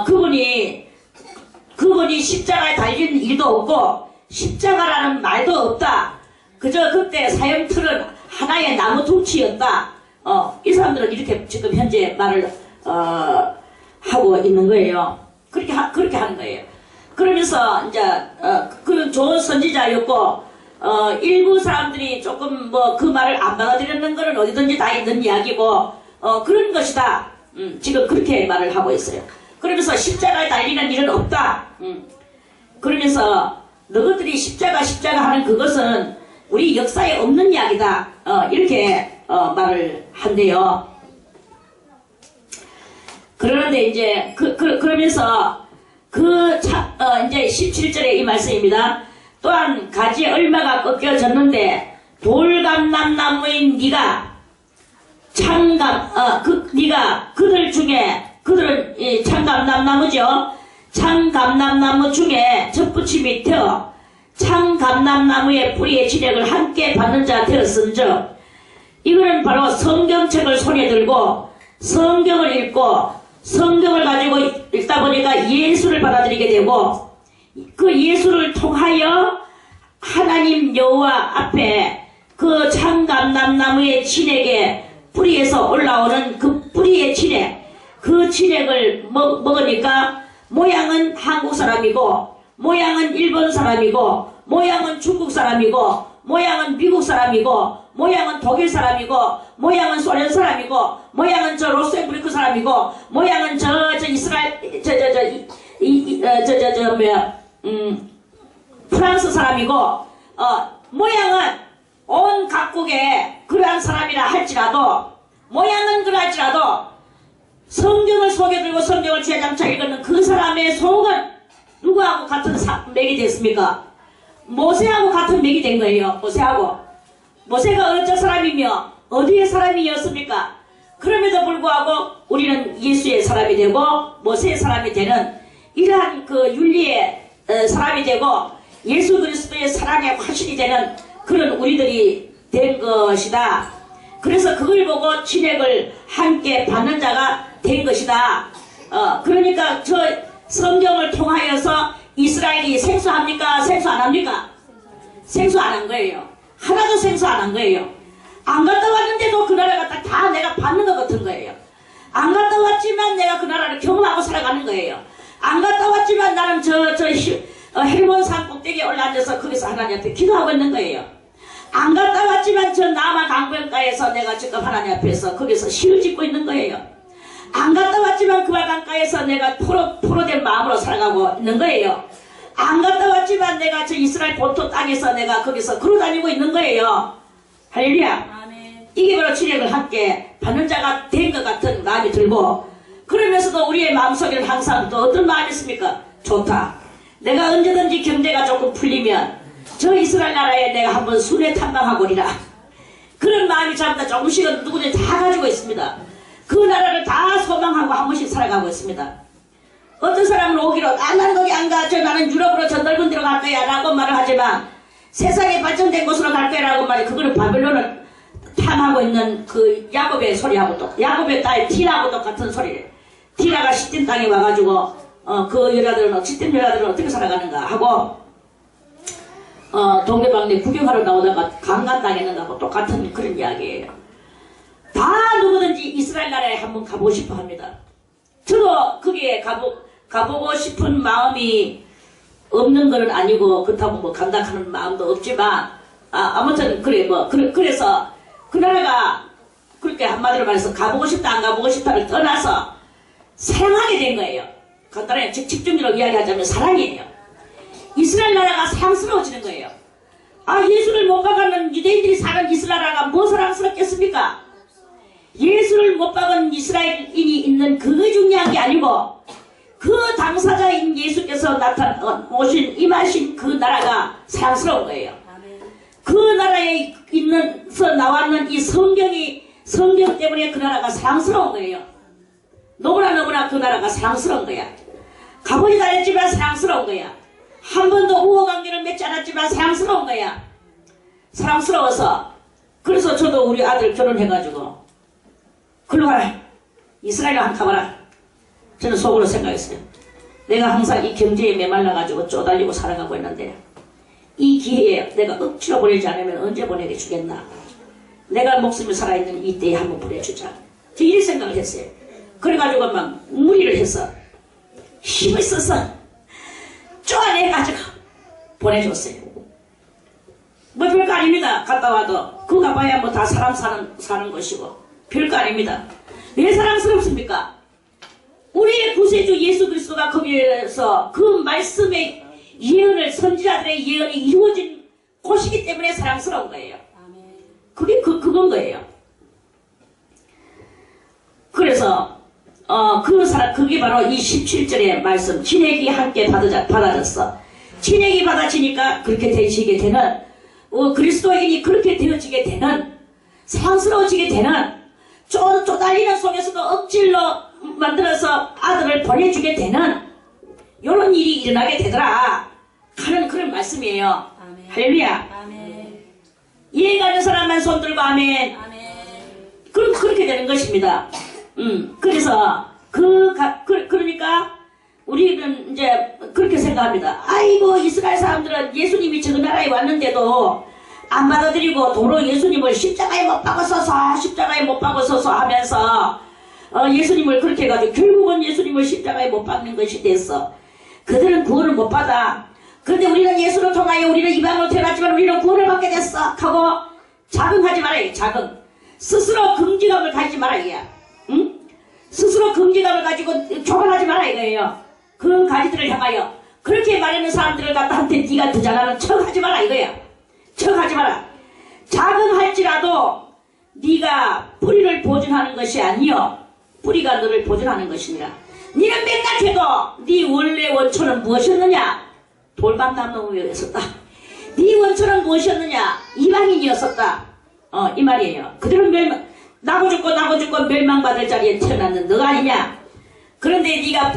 그분이 십자가에 달린 일도 없고 십자가라는 말도 없다. 그저 그때 사형틀은 하나의 나무 둥치였다. 이 사람들은 이렇게 지금 현재 말을 하고 있는 거예요. 그렇게 하는 거예요. 그러면서 이제 그 좋은 선지자였고 일부 사람들이 조금 뭐 그 말을 안 받아들였는 거는 어디든지 다 있는 이야기고 그런 것이다. 지금 그렇게 말을 하고 있어요. 그러면서 십자가에 달리는 일은 없다. 그러면서 너희들이 십자가 하는 그것은 우리 역사에 없는 이야기다. 이렇게 말을 한대요. 그러는데 이제 그러면서 이제 17절에 이 말씀입니다. 또한 가지에 얼마가 꺾여졌는데 돌감람나무인 네가 네가 그들은 이 창감남나무죠. 창감남나무 중에 접붙임이 되어 창감남나무의 뿌리의 진액을 함께 받는 자 되었은즉, 이거는 바로 성경책을 손에 들고 성경을 읽고 성경을 가지고 읽다 보니까 예수를 받아들이게 되고, 그 예수를 통하여 하나님 여호와 앞에 그 창감남나무의 진액에 뿌리에서 올라오는 그 뿌리의 진액, 그 진액을 먹으니까 모양은 한국 사람이고, 모양은 일본 사람이고, 모양은 중국 사람이고, 모양은 미국 사람이고, 모양은 독일 사람이고, 모양은 소련 사람이고, 모양은 저 로스엠브리크 사람이고, 모양은 저 이스라엘 프랑스 사람이고, 모양은 온 각국에 그러한 사람이라 할지라도 모양은 그러할지라도 성경을 속에 들고 성경을 주야장차 읽는 그 사람의 속은 누구하고 같은 맥이 됐습니까? 모세하고 같은 맥이 된 거예요. 모세가 어떤 사람이며 어디의 사람이었습니까? 그럼에도 불구하고 우리는 예수의 사람이 되고 모세의 사람이 되는 이러한 그 윤리의 사람이 되고 예수 그리스도의 사랑의 화신이 되는 그런 우리들이 된 것이다. 그래서 그걸 보고 진액을 함께 받는 자가 된 것이다. 그러니까 저 성경을 통하여서 이스라엘이 생수합니까? 생수 안 합니까? 생수 안 한 거예요. 하나도 생수 안 한 거예요. 안 갔다 왔는데도 그 나라 갖다 다 내가 받는 것 같은 거예요. 안 갔다 왔지만 내가 그 나라를 경험하고 살아가는 거예요. 안 갔다 왔지만 나는 헬몬산 꼭대기에 올라앉아서 거기서 하나님 앞에 기도하고 있는 거예요. 안 갔다 왔지만 저 남아 강변가에서 내가 지금 하나님 앞에서 거기서 시를 짓고 있는 거예요. 안 갔다 왔지만 그 바닷가에서 내가 포로된 마음으로 살아가고 있는 거예요. 안 갔다 왔지만 내가 저 이스라엘 본토 땅에서 내가 거기서 걸어다니고 있는 거예요. 할렐루야. 아멘. 이게 바로 진액을 함께 받는 자가 된 것 같은 마음이 들고, 그러면서도 우리의 마음속에는 항상 또 어떤 마음이 있습니까? 좋다. 내가 언제든지 경제가 조금 풀리면 저 이스라엘 나라에 내가 한번 순회 탐방하고리라. 그런 마음이 전부 다 조금씩은 누구든지 다 가지고 있습니다. 그 나라를 다 소망하고 한 번씩 살아가고 있습니다. 어떤 사람은 오기로 나는 거기 안 가. 나는 유럽으로 저 넓은 데로 갈 거야 라고 말을 하지만 세상에 발전된 곳으로 갈 거야 라고 말해. 그거는 바벨론을 탐하고 있는 그 야곱의 소리하고 또 야곱의 딸 티라하고 똑같은 소리를. 티라가 시딤 땅에 와가지고 그 여자들은 시딤 여자들은 어떻게 살아가는가 하고 동네방네 구경하러 나오다가 강간당했는가 하고 똑같은 그런 이야기예요. 다 누구든지 이스라엘 나라에 한번 가보고 싶어 합니다. 저도 거기에 가보고 싶은 마음이 없는 건 아니고 그렇다고 뭐 간다하는 마음도 없지만 아무튼 그래 그래서 그 나라가 그렇게 한마디로 말해서 가보고 싶다 안 가보고 싶다를 떠나서 사랑하게 된 거예요. 간단하게 집중적으로 이야기하자면 사랑이에요. 이스라엘 나라가 사랑스러워지는 거예요. 예수를 못 박아는 유대인들이 사는 이스라엘 나라가 뭐 사랑스럽겠습니까? 예수를 못 박은 이스라엘인이 있는 그게 중요한 게 아니고 그 당사자인 예수께서 임하신 그 나라가 사랑스러운 거예요. 그 나라에 나왔는 이 성경 때문에 그 나라가 사랑스러운 거예요. 너무나 그 나라가 사랑스러운 거야. 가보지도 않았지만 사랑스러운 거야. 한 번도 우호관계를 맺지 않았지만 사랑스러운 거야. 사랑스러워서 그래서 저도 우리 아들 결혼해가지고 글로 가라. 이스라엘로 한 가봐라. 저는 속으로 생각했어요. 내가 항상 이 경제에 메말라가지고 쪼달리고 살아가고 있는데 이 기회에 내가 억지로 보내지 않으면 언제 보내게 주겠나. 내가 목숨이 살아있는 이때에 한번 보내주자. 저 이런 생각을 했어요. 그래가지고 막 무리를 해서 힘을 써서 쪼아내가지고 보내줬어요. 뭐 별거 아닙니다. 갔다 와도 그거 가봐야 뭐 다 사람 사는 것이고 별거 아닙니다. 왜 사랑스럽습니까? 우리의 구세주 예수 그리스도가 거기에서 그 말씀의 예언을 선지자들의 예언이 이루어진 곳이기 때문에 사랑스러운 거예요. 그게 그건 거예요. 그래서 그게 바로 이 17절의 말씀 진액이 함께 받아졌어. 진액이 받아지니까 그렇게 되시게 되는 그리스도인이 그렇게 되어지게 되는 사랑스러워지게 되는 쪼달리는 속에서도 억질로 만들어서 아들을 보내주게 되는 이런 일이 일어나게 되더라 하는 그런 말씀이에요. 아멘. 할렐루야. 아멘. 이해가는 사람만 손 들고 아멘. 아멘. 그럼 그렇게 되는 것입니다. 그래서 그러니까 우리는 이제 그렇게 생각합니다. 아이고 이스라엘 사람들은 예수님이 저 나라에 왔는데도 안 받아들이고 도로 예수님을 십자가에 못 박아서서 하면서 예수님을 그렇게 해가지고 결국은 예수님을 십자가에 못 박는 것이 됐어. 그들은 구원을 못 받아. 그런데 우리는 예수를 통하여 우리는 이방으로 태어났지만 우리는 구원을 받게 됐어 하고 자긍하지 말아요. 자긍. 스스로 긍지감을 가지지 말아요. 응? 스스로 긍지감을 가지고 조롱하지 말아 이거예요. 그 가지들을 향하여 그렇게 말하는 사람들을 갖다 한테 네가 더 잘하는 척 하지 마라 이거야. 척 하지 마라. 작은 할지라도 네가 뿌리를 보존하는 것이 아니요 뿌리가 너를 보존하는 것이니라. 네는 맥락해도 네 원래 원초는 무엇이었느냐? 돌밤나무였었다. 네 원초는 무엇이었느냐? 이방인이었었다. 이 말이에요. 그대로 나고 죽고 멸망받을 자리에 태어났는 너가 아니냐? 그런데 네가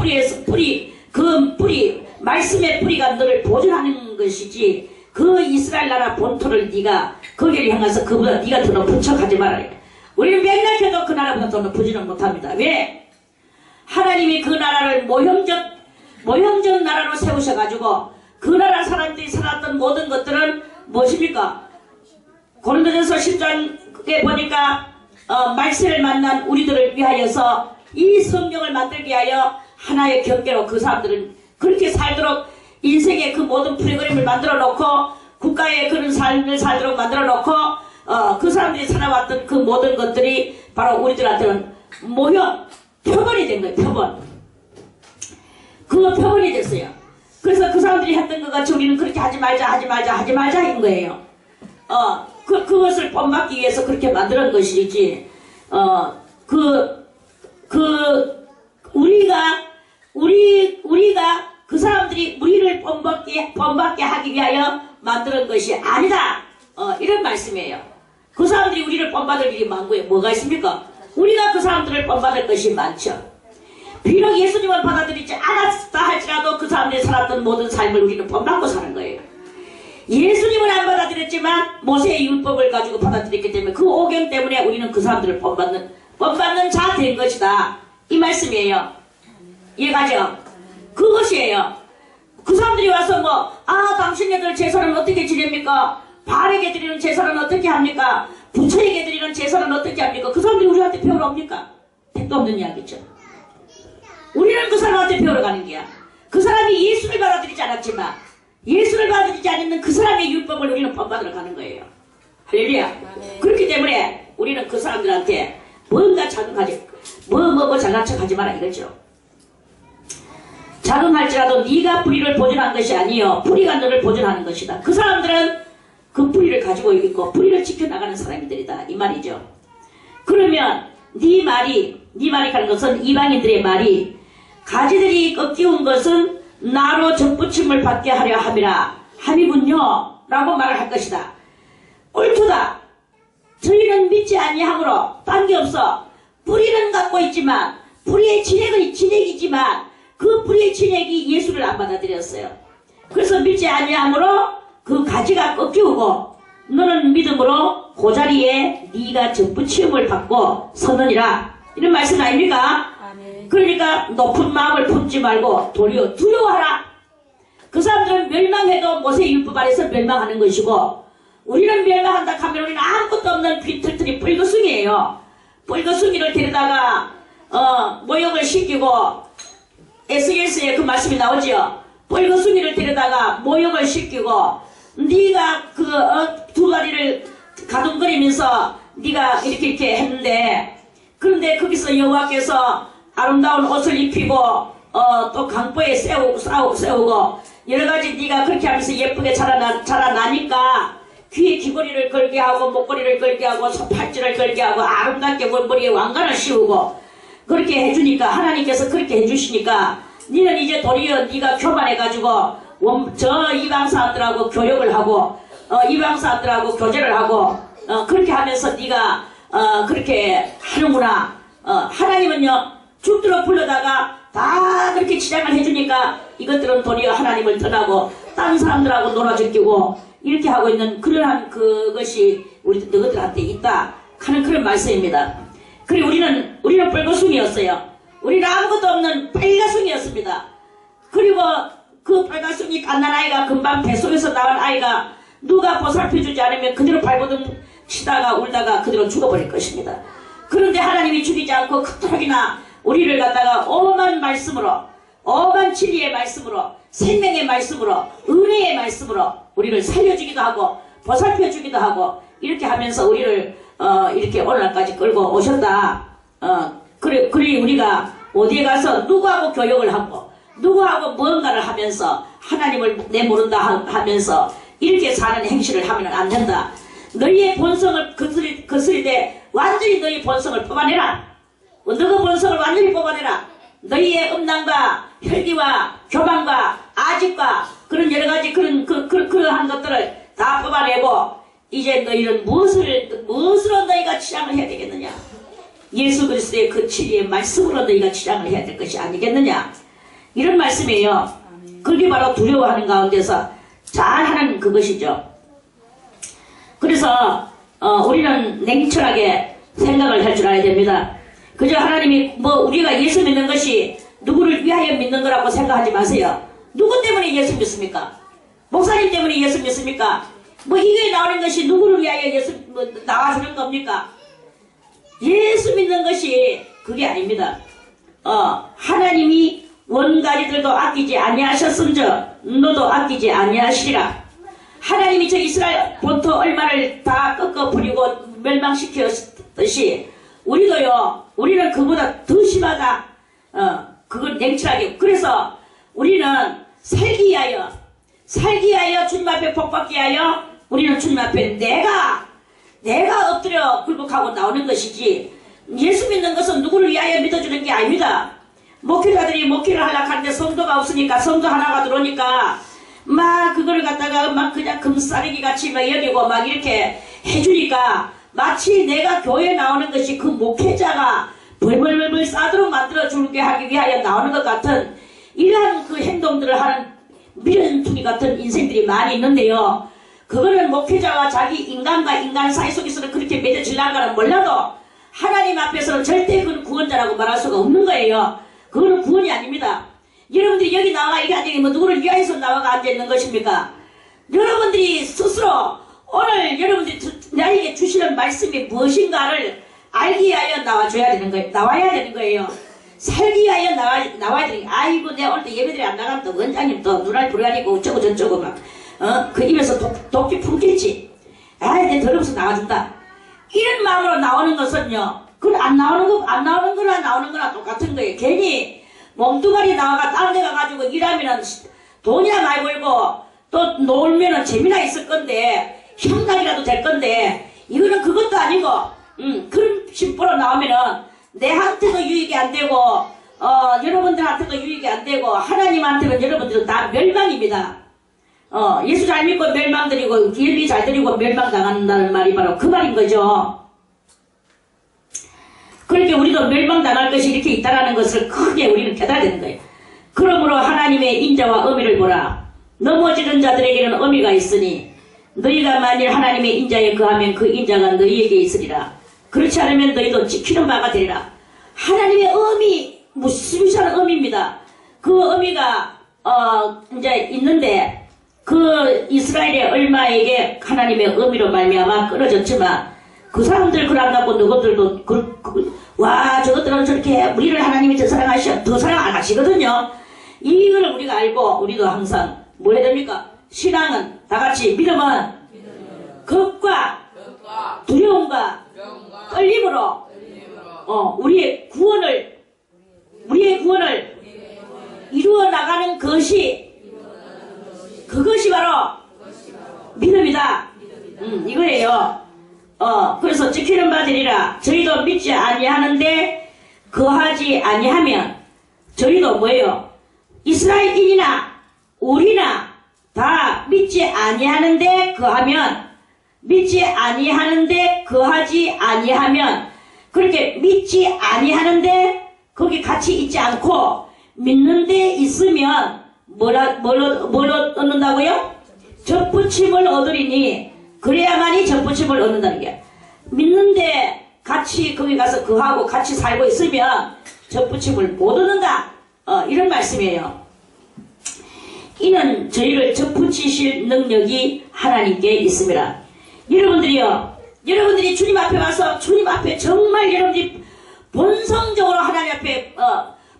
말씀의 뿌리가 너를 보존하는 것이지, 그 이스라엘 나라 본토를 네가 거기를 향해서 그보다 네가 더 높은 척하지 말아요. 우리는 맥락해도 그 나라보다 더 높지는 못합니다. 왜? 하나님이 그 나라를 모형적 나라로 세우셔가지고 그 나라 사람들이 살았던 모든 것들은 무엇입니까? 고린도전서 10장에 보니까 말세를 만난 우리들을 위하여서 이 성경을 만들게 하여 하나의 경계로 그 사람들은 그렇게 살도록 인생의 그 모든 프로그램을 만들어 놓고 국가의 그런 삶을 살도록 만들어 놓고 그 사람들이 살아왔던 그 모든 것들이 바로 우리들한테는 모형, 표본이 된 거예요. 표본. 그 표본이 됐어요. 그래서 그 사람들이 했던 것 같이 우리는 그렇게 하지 말자 한 거예요. 그것을 본받기 위해서 그렇게 만드는 것이지, 우리가 그 사람들이 우리를 본받게 하기 위하여 만드는 것이 아니다. 이런 말씀이에요. 그 사람들이 우리를 본받을 일이 많고요. 뭐가 있습니까? 우리가 그 사람들을 본받을 것이 많죠. 비록 예수님을 받아들이지 않았다 할지라도 그 사람들이 살았던 모든 삶을 우리는 본받고 사는 거예요. 예수님을 안 받아들였지만 모세의 율법을 가지고 받아들였기 때문에 그 오경 때문에 우리는 그 사람들을 본받는 자 된 것이다. 이 말씀이에요. 이해가죠? 그것이에요. 그 사람들이 와서 당신네들 제사는 어떻게 지냅니까? 바알에게 드리는 제사는 어떻게 합니까? 부처에게 드리는 제사는 어떻게 합니까? 그 사람들이 우리한테 배우러 옵니까? 택도 없는 이야기죠. 우리는 그 사람한테 배우러 가는 거야. 그 사람이 예수를 받아들이지 않았지만 예수를 받아들이지 않는 그 사람의 율법을 우리는 본받으러 가는 거예요. 할렐루야. 그렇기 때문에 우리는 그 사람들한테 뭔가 자극하지, 잘난 척하지 마라 이거죠. 자극할지라도 네가 뿌리를 보존한 것이 아니요 뿌리가 너를 보존하는 것이다. 그 사람들은 그 뿌리를 가지고 있고 뿌리를 지켜나가는 사람들이다 이 말이죠. 그러면 네 말이 가는 것은 이방인들의 말이 가지들이 꺾이운 것은 나로 접붙임을 받게 하려 함이군요 라고 말을 할 것이다. 옳도다. 저희는 믿지 아니하므로 딴게없어. 뿌리는 갖고 있지만 뿌리의 진액이지만 그 뿌리의 진액이 예수를 안 받아들였어요. 그래서 믿지 아니하므로 그 가지가 꺾이고 너는 믿음으로 그 자리에 네가 접붙임을 받고 서느니라. 이런 말씀 아닙니까? 아멘. 그러니까 높은 마음을 품지 말고 도리어 두려워하라. 그 사람들은 멸망해도 모세의 율법 아래서 멸망하는 것이고 우리는 멸망한다 하면 우리는 아무것도 없는 비틀틀이 뿔거숭이에요. 뿔거숭이를 데려다가 모욕을 시키고 SNS에 그 말씀이 나오죠. 뿔거숭이를 데려다가 모욕을 시키고 네가 두 다리를 가동거리면서 네가 이렇게 했는데, 그런데 거기서 여호와께서 아름다운 옷을 입히고 또 강보에 세우고 여러가지 네가 그렇게 하면서 예쁘게 자라나니까 귀에 귀걸이를 걸게 하고 목걸이를 걸게 하고 팔찌를 걸게 하고 아름답게 머리에 왕관을 씌우고 그렇게 해주니까, 하나님께서 그렇게 해주시니까 니는 이제 도리어 네가 교만해가지고 저 이방 사람들하고 교역을 하고 이방 사람들하고 교제를 하고 그렇게 하면서 네가 그렇게 하는구나. 하나님은요 죽도록 불러다가 다 그렇게 지장을 해주니까 이것들은 도리어 하나님을 떠나고 다른 사람들하고 놀아제끼고 이렇게 하고 있는 그러한 그것이 너희들한테 있다 하는 그런 말씀입니다. 그리고 우리는 뻘거숭이였어요. 우리는 아무것도 없는 빨가숭이였습니다. 그리고 그 빨가숭이 갓난아이가 금방 뱃속에서 나온 아이가 누가 보살펴주지 않으면 그대로 발버둥 치다가 울다가 그대로 죽어버릴 것입니다. 그런데 하나님이 죽이지 않고 그토록이나 우리를 갖다가 엄한 말씀으로, 엄한 진리의 말씀으로, 생명의 말씀으로, 은혜의 말씀으로 우리를 살려주기도 하고 보살펴주기도 하고 이렇게 하면서 우리를 이렇게 오늘날까지 끌고 오셨다. 그래 우리가 어디에 가서 누구하고 교역을 하고 누구하고 무언가를 하면서 하나님을 내모른다 하면서 이렇게 사는 행실을 하면 안 된다. 너희의 본성을 거스리되 완전히 너희 본성을 뽑아내라. 너그 본성을 완전히 뽑아내라. 너희의 음란과 혈기와 교만과 아집과 그런 여러가지 그러한 것들을 다 뽑아내고 이제 너희는 무엇으로 너희가 치장을 해야 되겠느냐? 예수 그리스도의 그 진리의 말씀으로 너희가 치장을 해야 될 것이 아니겠느냐? 이런 말씀이에요. 그게 바로 두려워하는 가운데서 잘하는 그것이죠. 그래서 우리는 냉철하게 생각을 할 줄 알아야 됩니다. 그저 하나님이 우리가 예수 믿는 것이 누구를 위하여 믿는 거라고 생각하지 마세요. 누구 때문에 예수 믿습니까? 목사님 때문에 예수 믿습니까? 이게 나오는 것이 누구를 위하여 예수 나와주는 겁니까? 예수 믿는 것이 그게 아닙니다. 하나님이 원가리들도 아끼지 아니하셨은즉 너도 아끼지 아니하시리라. 하나님이 저 이스라엘 본토 얼마를 다 꺾어버리고 멸망시켰듯이 우리는 그보다 더 심하다. 그걸 냉철하게. 그래서 우리는 살기 위하여 주님 앞에 복받기 위하여 우리는 주님 앞에 내가 엎드려 굴복하고 나오는 것이지, 예수 믿는 것은 누구를 위하여 믿어주는 게 아닙니다. 목회자들이 목회를 하려고 하는데 성도가 없으니까, 성도 하나가 들어오니까 막 그거를 갖다가 막 그냥 금싸르기 같이 막 여기고 막 이렇게 해주니까 마치 내가 교회에 나오는 것이 그 목회자가 벌벌벌 싸도록 만들어주게 하기 위하여 나오는 것 같은 이러한 그 행동들을 하는 미련투기 같은 인생들이 많이 있는데요. 그거는 목회자와 자기 인간과 인간 사이 속에서는 그렇게 맺어질란가는 몰라도 하나님 앞에서는 절대 그건 구원자라고 말할 수가 없는 거예요. 그거는 구원이 아닙니다. 여러분들이 여기 나와 이게 아니고 누구를 위하여서 나와가 앉아있는 것입니까? 여러분들이 스스로 오늘 여러분들이 나에게 주시는 말씀이 무엇인가를 알기 위하여 나와야 되는 거예요. 살기 위하여 나와야 되는 거예요. 아이고 내가 오늘 또 예배드리 안 나가면 또 원장님 또 눈알 부러가지고 어쩌고 저쩌고 막 그 입에서 독기 품겠지. 아이 내 더러워서 나가준다. 이런 마음으로 나오는 것은요, 안 나오는 거나 똑같은 거예요. 괜히 몸뚱아리 나와가 다른 데 가가지고 일하면은 돈이나 많이 벌고 또 놀면은 재미나 있을 건데 형상이라도 될 건데, 이거는 그것도 아니고 그런 심보로 나오면은 내한테도 유익이 안 되고 여러분들한테도 유익이 안 되고 하나님한테는 여러분들은 다 멸망입니다. 예수 잘 믿고 멸망드리고 예비 잘 드리고 멸망당한다는 말이 바로 그 말인 거죠. 그렇게 우리도 멸망당할 것이 이렇게 있다는 것을 크게 우리는 깨달아야 되는 거예요. 그러므로 하나님의 인자와 의미를 보라. 넘어지는 자들에게는 의미가 있으니 너희가 만일 하나님의 인자에 거하면 그 인자가 너희에게 있으리라. 그렇지 않으면 너희도 지키는 바가 되리라. 하나님의 의미, 무시무시한 의미입니다. 그 의미가 이제 있는데, 그 이스라엘의 얼마에게 하나님의 의미로 말미암아 끊어졌지만 그 사람들 그걸 안 갖고 너희들도 와 저것들은 저렇게 우리를 하나님이 더 사랑하셔, 더 사랑 안 하시거든요. 이걸 우리가 알고 우리도 항상 뭐 해야 됩니까? 신앙은 다같이 믿음은 겁과 두려움과 떨림으로 우리의 구원을 이루어 나가는 그것이 바로 믿음이다. 이거예요. 그래서 지키는 바 되리라. 저희도 믿지 아니하는데 거하지 아니하면, 저희도 뭐예요? 이스라엘인이나 우리나 다 믿지 아니하는데 거하지 아니하면, 그렇게 믿지 아니하는데 거기 같이 있지 않고 믿는데 있으면 뭘 얻는다고요? 접붙임을 얻으리니, 그래야만이 접붙임을 얻는다는 게, 믿는데 같이 거기 가서 그하고 같이 살고 있으면 접붙임을 못 얻는다. 이런 말씀이에요. 이는 저희를 접붙이실 능력이 하나님께 있습니다. 여러분들이 주님 앞에 와서 주님 앞에 정말 여러분들이 본성적으로 하나님 앞에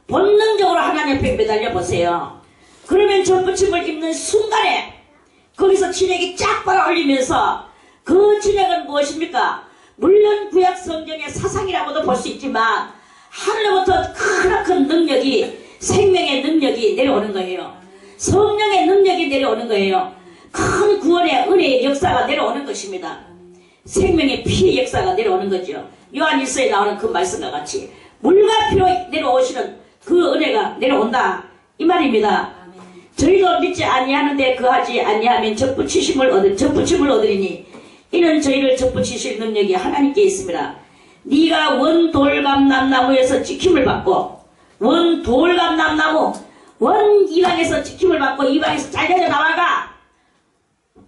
본능적으로 하나님 앞에 매달려 보세요. 그러면 접붙임을 입는 순간에 거기서 진액이 쫙 빨아올리면서, 그 진액은 무엇입니까? 물론 구약 성경의 사상이라고도 볼 수 있지만 하늘로부터 크나큰 능력이, 생명의 능력이 내려오는 거예요. 성령의 능력이 내려오는 거예요. 큰 구원의 은혜의 역사가 내려오는 것입니다. 생명의 피의 역사가 내려오는 거죠. 요한일서에 나오는 그 말씀과 같이 물과 피로 내려오시는 그 은혜가 내려온다 이 말입니다. 저희도 믿지 아니하는데 그하지 아니하면 접붙이심을 얻으리니 이는 저희를 접붙이실 능력이 하나님께 있습니다. 네가 원 돌감람나무에서 지킴을 받고 원 돌감람나무 원 이방에서 지킴을 받고 이방에서 잘려져 나와가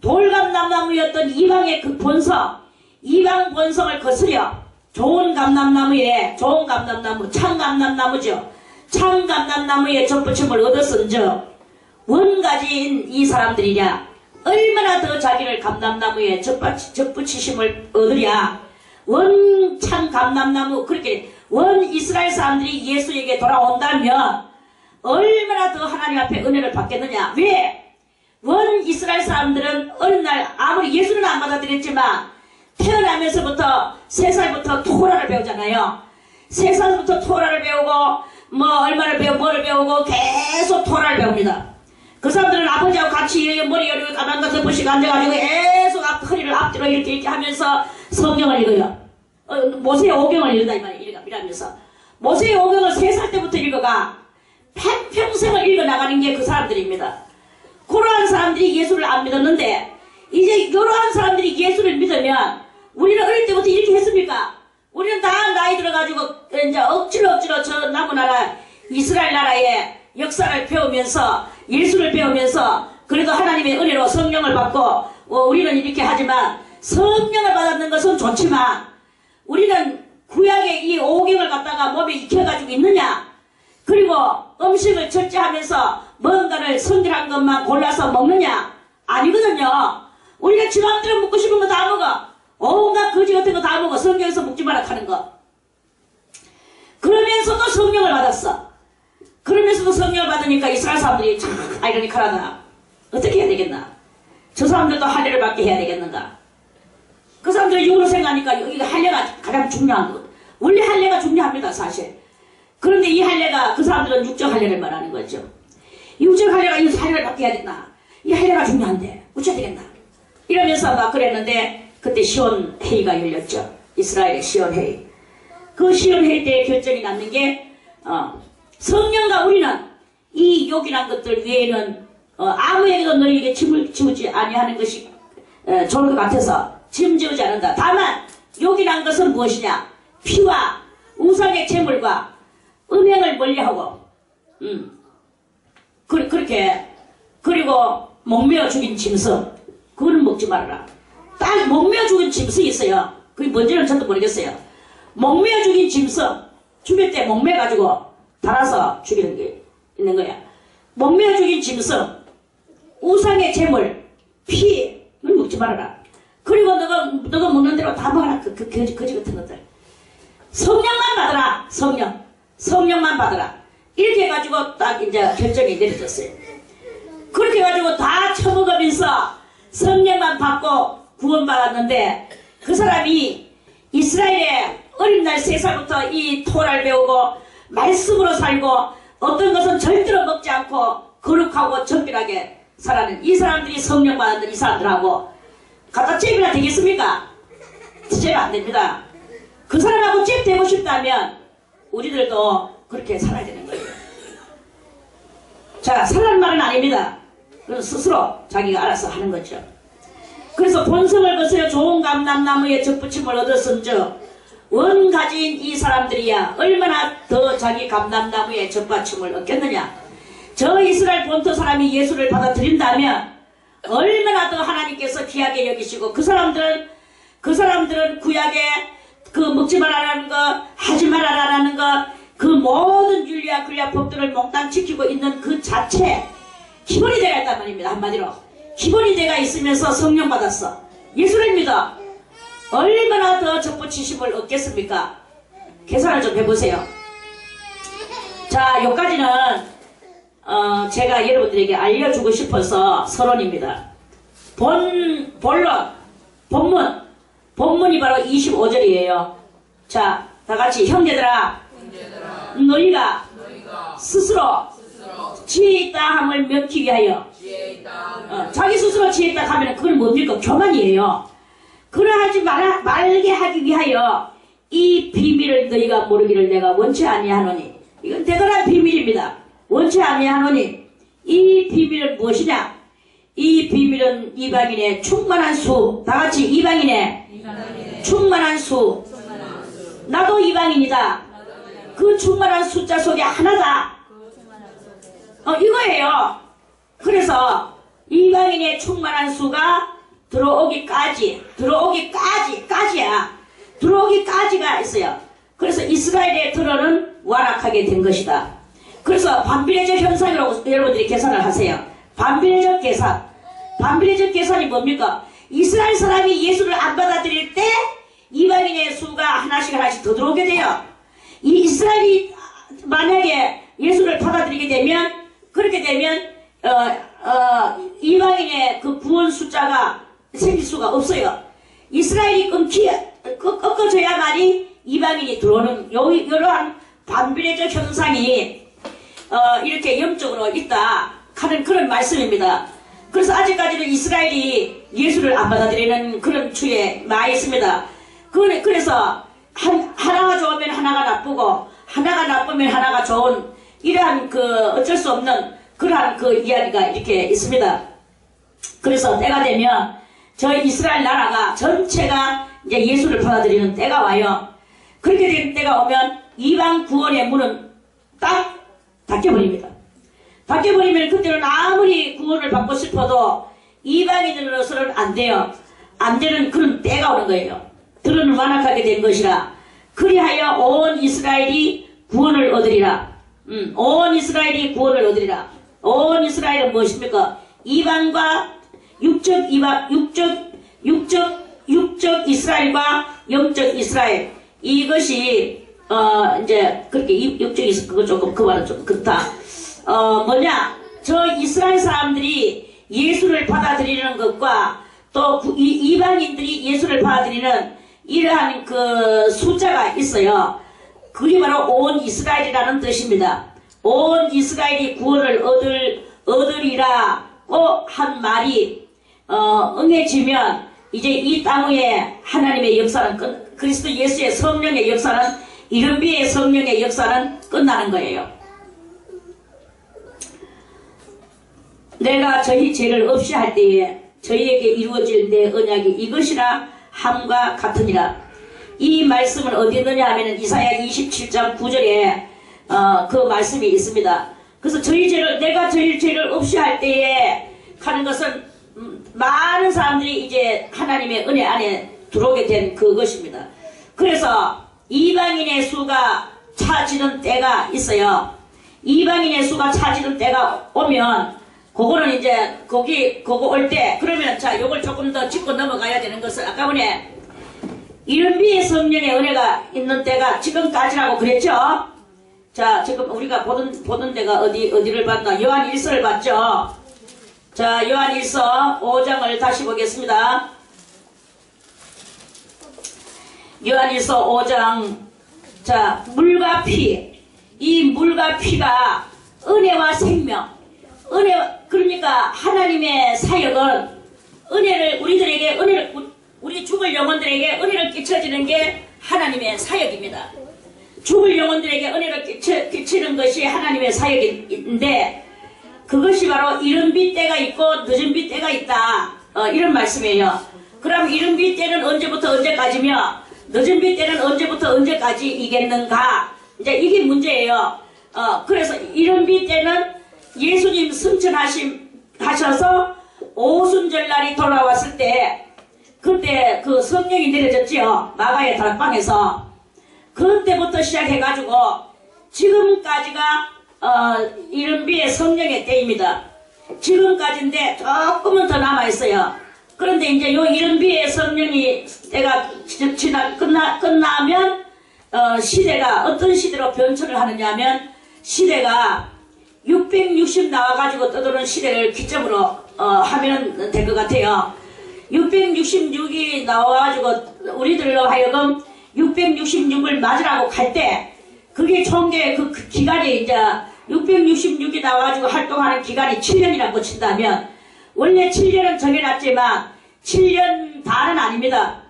돌감람나무였던 이방의 그 본성 이방 본성을 거스려 좋은 감람나무에 좋은 감람나무 참감람나무죠. 참감람나무에 접붙임을 얻었은즉 원가지인 이 사람들이냐 얼마나 더 자기를 감람나무에 접붙이심을 얻으랴. 원 참감람나무 그렇게 원 이스라엘 사람들이 예수에게 돌아온다면 얼마나 더 하나님 앞에 은혜를 받겠느냐. 왜? 원 이스라엘 사람들은 어느 날 아무리 예수는 안 받아들였지만 태어나면서부터 3살부터 토라를 배우잖아요. 3살부터 토라를 배우고 뭐 얼마를 배우고 뭐를 배우고 계속 토라를 배웁니다. 그 사람들은 아버지하고 같이 머리 여리고 가만 가서 보시고 앉아가지고 계속 허리를 앞뒤로 이렇게 하면서 성경을 읽어요. 모세의 오경을 읽는다 이 말이에요. 이러면서 모세의 오경을 3살 때부터 읽어가 평생을 읽어나가는 게 그 사람들입니다. 그러한 사람들이 예수를 안 믿었는데 이제 이러한 사람들이 예수를 믿으면 우리는 어릴 때부터 이렇게 했습니까? 우리는 다 나이 들어가지고 이제 억지로 저 남은 이스라엘 나라의 역사를 배우면서 예수를 배우면서 그래도 하나님의 은혜로 성령을 받고 우리는 이렇게 하지만 성령을 받았는 것은 좋지만 우리는 구약의 이 오경을 갖다가 몸에 익혀가지고 있느냐 그리고 음식을 절제하면서 뭔가를 성결한 것만 골라서 먹느냐 아니거든요. 우리가 지 맘대로 먹고 싶은 거 다 먹어. 온갖 거지 같은 거 다 먹어. 성경에서 먹지 마라 하는 거. 그러면서도 성령을 받았어. 그러면서도 성령을 받으니까 이스라엘 사람들이 참 아이러니컬하다. 어떻게 해야 되겠나? 저 사람들도 할례를 받게 해야 되겠는가? 그 사람들은 육으로 생각하니까 여기가 할례가 가장 중요한 것. 원래 할례가 중요합니다 사실. 그런데 이 할례가 그 사람들은 육적 할례를 말하는 거죠. 육적 할례가 이 할례를 받게 해야 된다. 이 할례가 중요한데 어찌해야 되겠나? 이러면서 막 그랬는데 그때 시온 회의가 열렸죠. 이스라엘의 시온 회의. 그 시온 회의 때 결정이 났는 게 성령과 우리는 이 욕이란 것들 외에는 아무에게도 너희에게 짐을 지우지 아니하는 것이 좋을 것 같아서 짐 지우지 않는다. 다만 욕이란 것은 무엇이냐? 피와 우상의 제물과 음행을 멀리하고 그렇게 그리고 목매어 죽인 짐승 그거는 먹지 말아라. 딱 목매어 죽인 짐승이 있어요. 그게 뭔지는 저도 모르겠어요. 목매어 죽인 짐승 죽일 때 목매가지고 달아서 죽이는 게 있는 거야. 목매어 죽인 짐승 우상의 제물 피를 먹지 말아라. 그리고 너가 먹는 대로 다 먹어라. 그 거지 같은 것들. 성령만 받아라. 성령만 받아라. 이렇게 해가지고 딱 이제 결정이 내려졌어요. 그렇게 해가지고 다 처먹으면서 성령만 받고 구원받았는데 그 사람이 이스라엘의 어린 날 3살부터 이 토라를 배우고 말씀으로 살고 어떤 것은 절대로 먹지 않고 거룩하고 정결하게 살아는 이 사람들이 성령 받았는 이 사람들하고 갖다 잽이나 되겠습니까? 잽 안 됩니다. 그 사람하고 잽 되고 싶다면 우리들도 그렇게 살아야 되는 거예요. 자, 살라는 말은 아닙니다. 그건 스스로 자기가 알아서 하는 거죠. 그래서 본성을 거스려 좋은 감람나무에 접붙임을 얻었은즉 원가지인 이 사람들이야 얼마나 더 자기 감람나무에 접받침을 얻겠느냐. 저 이스라엘 본토 사람이 예수를 받아들인다면 얼마나 더 하나님께서 귀하게 여기시고 그 사람들은 구약에 그 먹지 말라는 거 하지 말라라는 거 그 모든 윤리와 근리와 법들을 몽땅 지키고 있는 그 자체 기본이 되어 있단 말입니다. 한마디로 기본이 되어 있으면서 성령 받았어. 예수를 믿어. 얼마나 더 접붙이심을 얻겠습니까? 계산을 좀 해보세요. 자, 여기까지는 제가 여러분들에게 알려주고 싶어서 서론입니다. 본문이 바로 25절이에요. 자, 다같이 형제들아 너희가 스스로 지혜 있다 함을 명키 위하여 자기 스스로 지혜 있다 하면 그건 뭡니까? 교만이에요. 그러하지 말게 하기 위하여 이 비밀을 너희가 모르기를 내가 원치 아니하노니. 이건 대단한 비밀입니다. 원치 아니하노니. 이 비밀은 무엇이냐? 이 비밀은 이방인의 충만한 수. 다같이 이방인의 충만한 수. 나도 이방인이다. 그 충만한 숫자 속에 하나다. 이거예요. 그래서 이방인의 충만한 수가 들어오기까지가 있어요. 그래서 이스라엘의 들어는 완악하게 된 것이다. 그래서 반비례적 현상이라고 여러분들이 계산을 하세요. 반비례적 계산. 반비례적 계산이 뭡니까? 이스라엘 사람이 예수를 안 받아들일 때 이방인의 수가 하나씩 더 들어오게 돼요. 이 이스라엘이 만약에 예수를 받아들이게 되면, 그렇게 되면 이방인의 그 구원 숫자가 생길 수가 없어요. 이스라엘이 꺾어져야만이 이방인이 들어오는 이러한 반비례적 현상이 이렇게 영적으로 있다 하는 그런 말씀입니다. 그래서 아직까지는 이스라엘이 예수를 안 받아들이는 그런 추에 많이 있습니다. 그래서 하나가 좋으면 하나가 나쁘고 하나가 나쁘면 하나가 좋은 이러한 어쩔 수 없는 그러한 이야기가 이렇게 있습니다. 그래서 때가 되면 저 이스라엘 나라가 전체가 이제 예수를 받아들이는 때가 와요. 그렇게 된 때가 오면 이방 구원의 문은 딱 닫혀버립니다. 닫혀버리면 그때는 아무리 구원을 받고 싶어도 이방인으로서는 안 돼요. 안 되는 그런 때가 오는 거예요. 들어는 완악하게 된 것이라. 그리하여 온 이스라엘이 구원을 얻으리라. 온 이스라엘이 구원을 얻으리라. 온 이스라엘은 무엇입니까? 이방과 육적 이스라엘과 영적 이스라엘. 이것이 이제 그렇게 육적 이스라엘 그거 조금 그 말은 좀 그렇다. 뭐냐? 저 이스라엘 사람들이 예수를 받아들이는 것과 또 이방인들이 예수를 받아들이는 이러한 숫자가 있어요. 그게 바로 온 이스라엘이라는 뜻입니다. 온 이스라엘이 구원을 얻으리라고 한 말이 응해지면 이제 이 땅 위에 하나님의 역사는 그리스도 예수의 성령의 역사는 이른비의 성령의 역사는 끝나는 거예요. 내가 저희 죄를 없이 할 때에 저희에게 이루어질 내 언약이 이것이라 함과 같으니라. 이 말씀은 어디 있느냐 하면 이사야 27장 9절에 그 말씀이 있습니다. 그래서 내가 저희 죄를 없이 할 때에 하는 것은 많은 사람들이 이제 하나님의 은혜 안에 들어오게 된 그것입니다. 그래서 이방인의 수가 차지는 때가 있어요. 이방인의 수가 차지는 때가 오면 그거는 이제 그거 올 때 그러면 자 요걸 조금 더 짚고 넘어가야 되는 것을 아까 전에 이른비의 성령의 은혜가 있는 때가 지금까지라고 그랬죠. 자 지금 우리가 보던 데가 어디를 봤나? 요한 1서를 봤죠. 자 요한 1서 5장을 다시 보겠습니다. 요한 1서 5장. 자 물과 피, 이 물과 피가 은혜와 생명. 그러니까 하나님의 사역은 우리 죽을 영혼들에게 은혜를 끼쳐주는 게 하나님의 사역입니다. 죽을 영혼들에게 은혜를 끼치는 것이 하나님의 사역인데 그것이 바로 이른 비 때가 있고 늦은 비 때가 있다. 이런 말씀이에요. 그럼 이른 비 때는 언제부터 언제까지며 늦은 비 때는 언제부터 언제까지이겠는가? 이제 이게 문제예요. 그래서 이른 비 때는 예수님 승천하셔서 오순절날이 돌아왔을 때 그때 그 성령이 내려졌지요. 마가의 다락방에서. 그때부터 시작해가지고 지금까지가 이른비의 성령의 때입니다. 지금까지인데 조금은 더 남아있어요. 그런데 이제 요 이른비의 성령이 때가 끝나면 시대가 어떤 시대로 변천을 하느냐 하면 시대가 660 나와가지고 떠도는 시대를 기점으로 하면 될 것 같아요. 666이 나와가지고 우리들로 하여금 666을 맞으라고 갈 때 그게 총계 그 기간이 이제 666이 나와가지고 활동하는 기간이 7년이라고 친다면 원래 7년은 정해놨지만 7년 다는 아닙니다.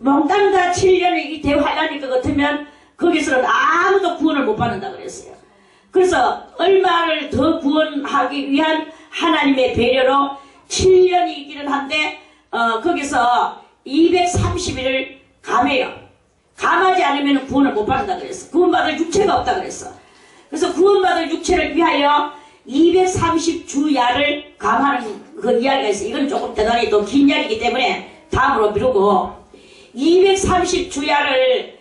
몽땅 다 7년의 이 대환란일 것 같으면 거기서는 아무도 구원을 못 받는다 그랬어요. 그래서 얼마를 더 구원하기 위한 하나님의 배려로 7년이 있기는 한데 거기서 230일을 감해요. 감하지 않으면 구원을 못 받는다 그랬어. 구원받을 육체가 없다 그랬어. 그래서 구원받을 육체를 위하여 230주야를 감하는 그 이야기가 있어요. 이건 조금 대단히 또 긴 이야기이기 때문에 다음으로 미루고 230주야를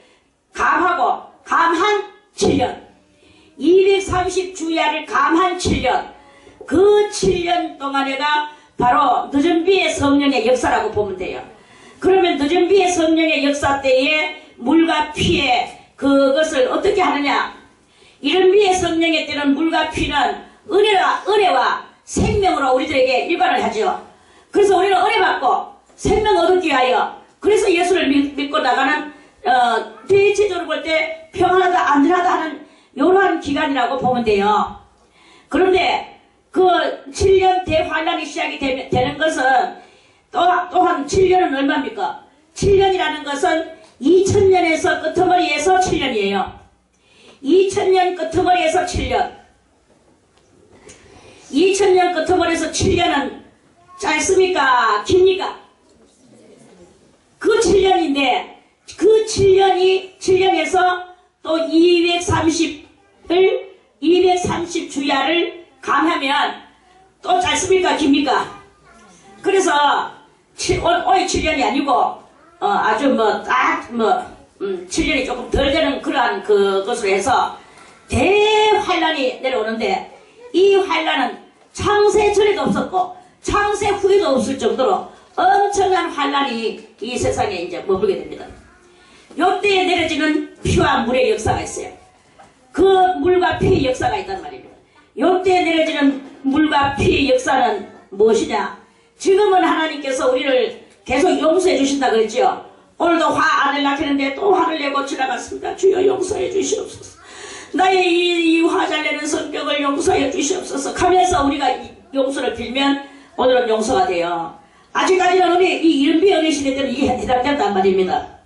감하고 감한 7년 230주야를 감한 7년 그 7년 동안에가 바로 늦은비의 성령의 역사라고 보면 돼요. 그러면 늦은비의 성령의 역사 때에 물과 피에 그것을 어떻게 하느냐 이른비의 성령의 때는 물과 피는 은혜와 생명으로 우리들에게 일관을 하죠. 그래서 우리는 은혜 받고 생명 얻기 위하여 그래서 예수를 믿고 나가는 대체적으로 볼 때 평안하다 안전하다 하는 이러한 기간이라고 보면 돼요. 그런데 그 7년 대환란이 시작이 되는 것은 또한 7년은 얼마입니까? 7년이라는 것은 2000년에서 끄트머리에서 7년이에요. 2000년 끄트머리에서 7년 2000년 끄트머리에서 7년은 짧습니까? 깁니까? 그 7년인데 그 7년에서 또 230주야를 감하면 또 짧습니까? 깁니까? 그래서 올해 7년이 아니고 아주 7년이 조금 덜 되는 그러한 그것으로 해서 대환란이 내려오는데 이 환란은 창세 전에도 없었고 창세 후에도 없을 정도로 엄청난 환란이 이 세상에 이제 머물게 됩니다. 요때에 내려지는 피와 물의 역사가 있어요. 그 물과 피의 역사가 있단 말입니다. 요때에 내려지는 물과 피의 역사는 무엇이냐? 지금은 하나님께서 우리를 계속 용서해 주신다 그랬죠. 오늘도 화 안 내려고 했는데 또 화를 내고 지나갔습니다. 주여 용서해 주시옵소서. 나의 이 화 잘 내는 성격을 용서해 주시옵소서 하면서 우리가 용서를 빌면 오늘은 용서가 돼요. 아직까지는 이 이른비 어린 시대 때는 이게 해당된단 말입니다.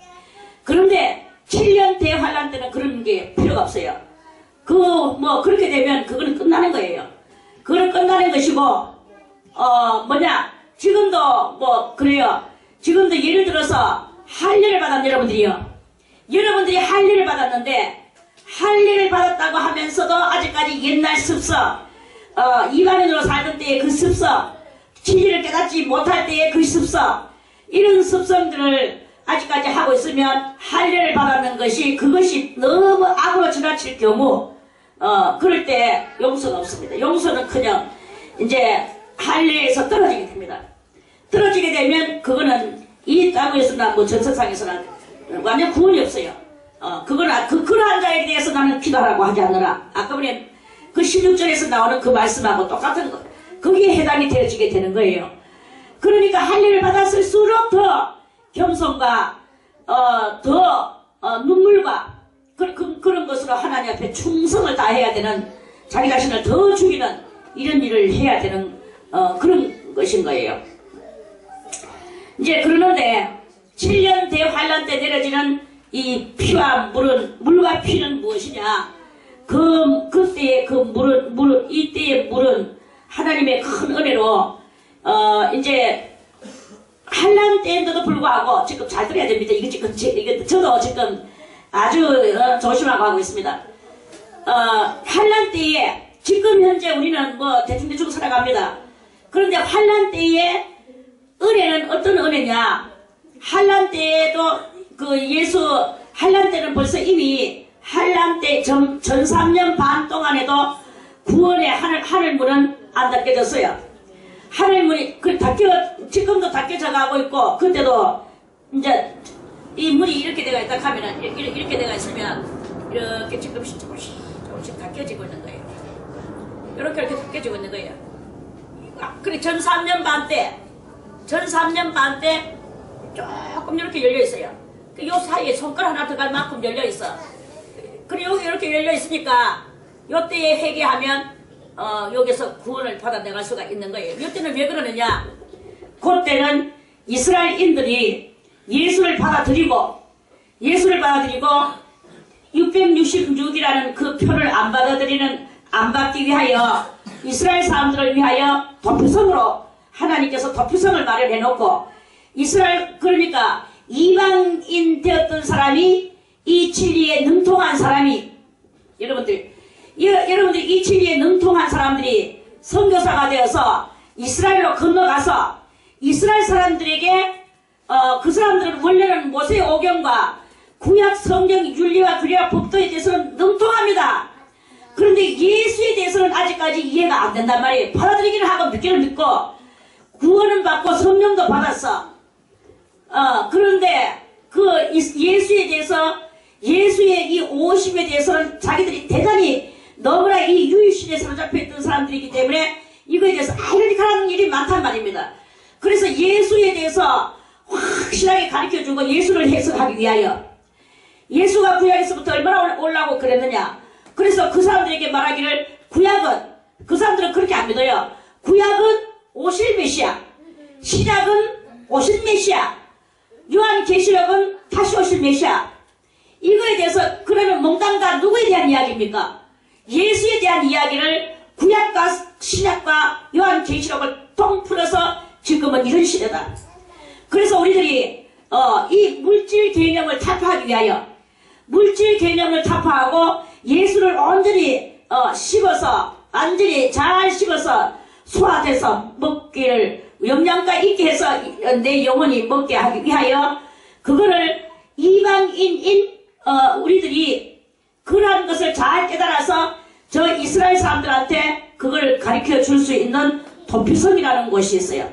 그런데 7년 대환란 때는 그런 게 필요가 없어요. 그렇게 되면 그거는 끝나는 거예요. 그거는 끝나는 것이고 지금도 그래요. 지금도 예를 들어서 할례를 받은 여러분들이 할례를 받았는데 할례를 받았다고 하면서도 아직까지 옛날 습성 이방인으로 살던 때의 그 습성 진리를 깨닫지 못할 때의 그 습성 이런 습성들을 아직까지 하고 있으면 할례를 받았는 그것이 너무 악으로 지나칠 경우 그럴 때 용서가 없습니다. 용서는 그냥 이제 할례에서 떨어지게 됩니다. 떨어지게 되면 그거는 이 땅에서나 전세상에서나 완전 구원이 없어요. 그러한 자에 대해서 나는 기도하라고 하지 않느라 아까 전에 그 16절에서 나오는 그 말씀하고 똑같은 거 거기에 해당이 되어지게 되는 거예요. 그러니까 할례를 받았을수록 더 겸손과 더 눈물과 그런 것으로 하나님 앞에 충성을 다해야 되는 자기 자신을 더 죽이는 이런 일을 해야 되는 그런 것인 거예요. 이제 그러는데 7년 대환란 때 내려지는 이 피와 물과 피는 무엇이냐? 그때의 이때의 물은 하나님의 큰 은혜로 이제 환란 때인데도 불구하고 지금 잘 들어야 됩니다. 이거 저도 지금 아주 조심하고 하고 있습니다. 환란 때에 지금 현재 우리는 대충 살아갑니다. 그런데 환란 때에 은혜는 어떤 은혜냐? 환란 때에도 환란 때는 벌써 이미 환란 때 전 3년 반 동안에도 구원의 하늘문은 안 닫혀졌어요. 하늘문이 지금도 닫혀져 가고 있고 그때도 이제 이 문이 이렇게 되어 있다 하면은 이렇게 되어 있으면 이렇게 조금씩 닫혀지고 있는 거예요. 이렇게 닫혀지고 있는 거예요. 그래 전 3년 반 때 조금 이렇게 열려 있어요. 요 사이에 손가락 하나 들어갈 만큼 열려 있어. 그래 여기 이렇게 열려 있으니까 요때에 회개하면 여기서 구원을 받아내갈 수가 있는 거예요. 요때는 왜 그러느냐? 그때는 이스라엘인들이 예수를 받아들이고 666이라는 그 표를 안 받기 위하여 이스라엘 사람들을 위하여 도표성으로 하나님께서 도표성을 마련해 놓고 이스라엘 그러니까 이방인 되었던 사람이 이 진리에 능통한 사람이 여러분들 이 진리에 능통한 사람들이 선교사가 되어서 이스라엘로 건너가서 이스라엘 사람들에게 그 사람들은 원래는 모세 오경과 구약 성경 윤리와 규례와 법도에 대해서는 능통합니다. 그런데 예수에 대해서는 아직까지 이해가 안 된단 말이에요. 받아들이기는 하고 믿기는 믿고 구원은 받고 성령도 받았어. 그런데 그 예수에 대해서 예수의 이 오심에 대해서는 자기들이 대단히 너무나 이 유일신에 사로잡혀 있던 사람들이기 때문에 이거에 대해서 이러니까 하는 일이 많단 말입니다. 그래서 예수에 대해서 확실하게 가르쳐주고 예수를 해석하기 위하여 예수가 구약에서부터 얼마나 올라오고 그랬느냐. 그래서 그 사람들에게 말하기를 구약은 그 사람들은 그렇게 안 믿어요. 구약은 오실 메시아, 신약은 오실 메시아, 요한계시록은 다시 오실 메시아. 이거에 대해서 그러면 몽땅 누구에 대한 이야기입니까? 예수에 대한 이야기를 구약과 신약과 요한계시록을 통풀어서 지금은 이런 시대다. 그래서 우리들이 이 물질 개념을 타파하기 위하여 물질 개념을 타파하고 예수를 온전히 씹어서 완전히 잘 씹어서 소화돼서 먹기를 영양가 있게 해서 내 영혼이 먹게 하기 위하여 그거를 이방인인 우리들이 그러한 것을 잘 깨달아서 저 이스라엘 사람들한테 그걸 가르쳐 줄 수 있는 도표성이라는 곳이 있어요.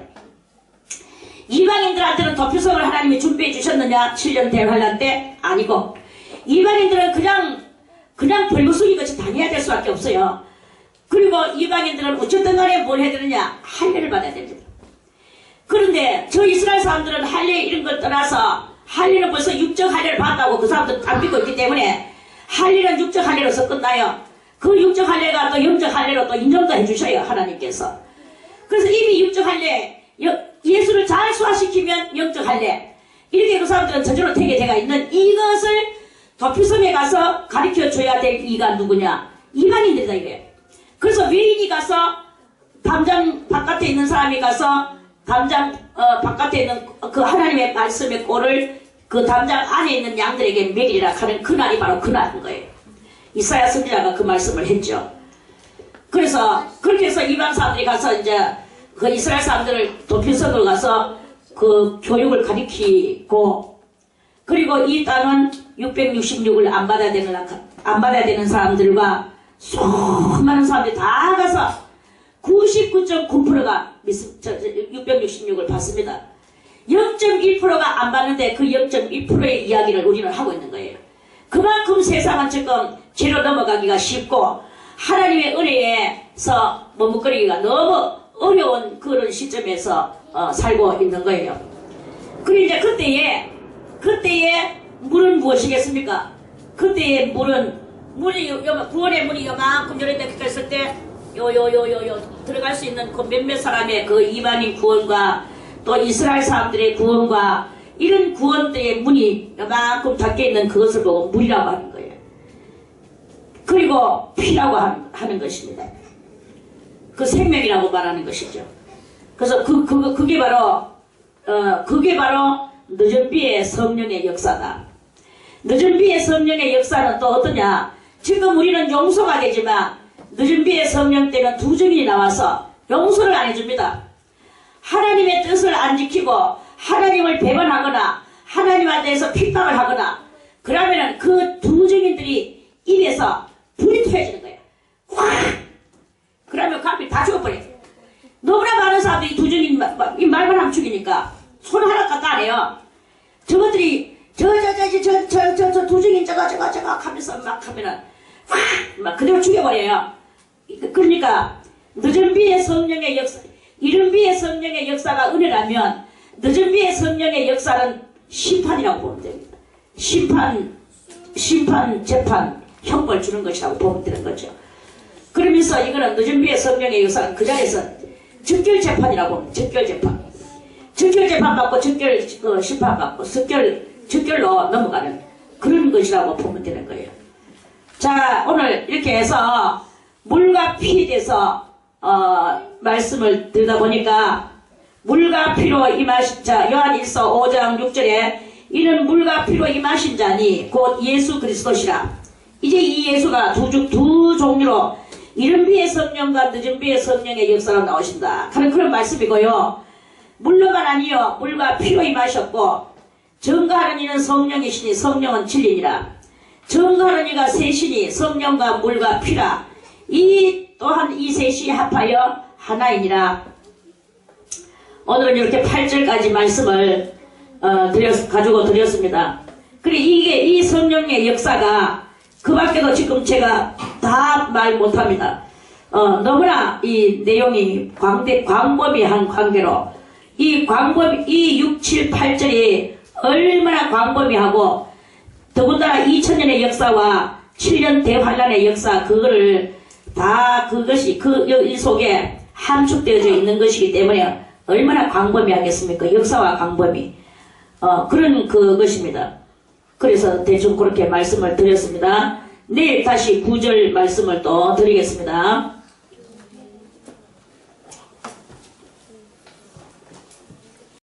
이방인들한테는 도표성을 하나님이 준비해 주셨느냐? 7년 대환란 때? 아니고 이방인들은 그냥 벌거숭이 같이 다녀야 될 수밖에 없어요. 그리고 이방인들은 어쨌든 간에 뭘 해야 되느냐? 할례를 받아야 됩니다. 그런데 저 이스라엘 사람들은 할례 이런 걸 떠나서 할례는 벌써 육적 할례를 받았다고 그 사람들은 안 믿고 있기 때문에 할례는 육적 할례로서 끝나요. 그 육적 할례가 또 영적 할례로 또 인정도 해주셔요. 하나님께서. 그래서 이미 육적 할례 예수를 잘 소화시키면 영적 할례 이렇게 그 사람들은 저절로 되게 돼가 있는 이것을 도피성에 가서 가르쳐줘야 될 이가 누구냐? 이방인들이다 이거예요. 그래서 외인이 가서 담장 바깥에 있는 사람이 가서 담장 바깥에 있는 그 하나님의 말씀의 꼴을 그 담장 안에 있는 양들에게 먹이리라 하는 그날이 바로 그날인 거예요. 이사야 선지자가 그 말씀을 했죠. 그래서 그렇게 해서 이방 사람들이 가서 이제 그 이스라엘 사람들을 도피성으로 가서 그 교육을 가리키고 그리고 이 땅은 666을 안 받아야 되는 사람들과 수많은 사람들이 다 가서 99.9%가 666을 받습니다. 0.1%가 안 받는데 그 0.1%의 이야기를 우리는 하고 있는 거예요. 그만큼 세상은 지금 죄로 넘어가기가 쉽고 하나님의 은혜에서 머뭇거리기가 너무 어려운 그런 시점에서 살고 있는 거예요. 그리고 이제 그때의 물은 무엇이겠습니까? 그때의 구원의 문이 요만큼 열어있다 했을 때 들어갈 수 있는 그 몇몇 사람의 그 이방인 구원과 또 이스라엘 사람들의 구원과 이런 구원들의 문이 요만큼 닫혀있는 그것을 보고 물이라고 하는 거예요. 그리고 피라고 하는 것입니다. 그 생명이라고 말하는 것이죠. 그래서 그게 바로 늦은 비의 성령의 역사다. 늦은 비의 성령의 역사는 또 어떠냐? 지금 우리는 용서가 되지만 늦은 비의 성령 때는 두 증인이 나와서 용서를 안 해줍니다. 하나님의 뜻을 안 지키고 하나님을 배반하거나 하나님에 대해서 핍박을 하거나 그러면은 그 두 증인들이 입에서 불이 튀어지는 거예요. 확! 그러면 그 앞에 다 죽어버려요. 너무나 많은 사람들이 두 증인 이 말만 하면 죽이니까 손 하나 갖다 안 해요. 저것들이 저 두 증인 저거 하면서 막 하면은 막 그대로 죽여버려요. 그러니까 늦은 비의 성령의 역사, 이른 비의 성령의 역사가 은혜라면 늦은 비의 성령의 역사는 심판이라고 보면 됩니다. 심판, 재판, 형벌 주는 것이라고 보면 되는 거죠. 그러면서 이거는 늦은 비의 성령의 역사는 그 자리에서 적결재판이라고 합니다. 적결재판. 즉결 재판받고 즉결 심판받고 즉결로 넘어가는 그런 것이라고 보면 되는 거예요. 자, 오늘 이렇게 해서 물과 피에 대해서 말씀을 드리다 보니까 물과 피로 임하신 자, 요한일서 5장 6절에 이는 물과 피로 임하신 자니 곧 예수 그리스도시라. 이제 이 예수가 두 종류로 이른 비의 성령과 늦은 비의 성령의 역사로 나오신다 하는 그런 말씀이고요. 물로만 아니요 물과 피로 임하셨고 증거하는 이는 성령이시니 성령은 진리니라. 증거하는 이가 셋이니 성령과 물과 피라. 이 또한 이 셋이 합하여 하나이니라. 오늘은 이렇게 8절까지 말씀을 가지고 드렸습니다. 그리고 이 성령의 역사가 그 밖에도 지금 제가 다 말 못합니다. 너무나 이 내용이 광범위한 관계로 이 6, 7, 8절이 얼마나 광범위하고 더군다나 2000년의 역사와 7년 대환란의 역사 그거를 다 그것이 이 속에 함축되어져 있는 것이기 때문에 얼마나 광범위하겠습니까? 역사와 광범위 그런 그것입니다. 그래서 대충 그렇게 말씀을 드렸습니다. 내일 다시 9절 말씀을 또 드리겠습니다.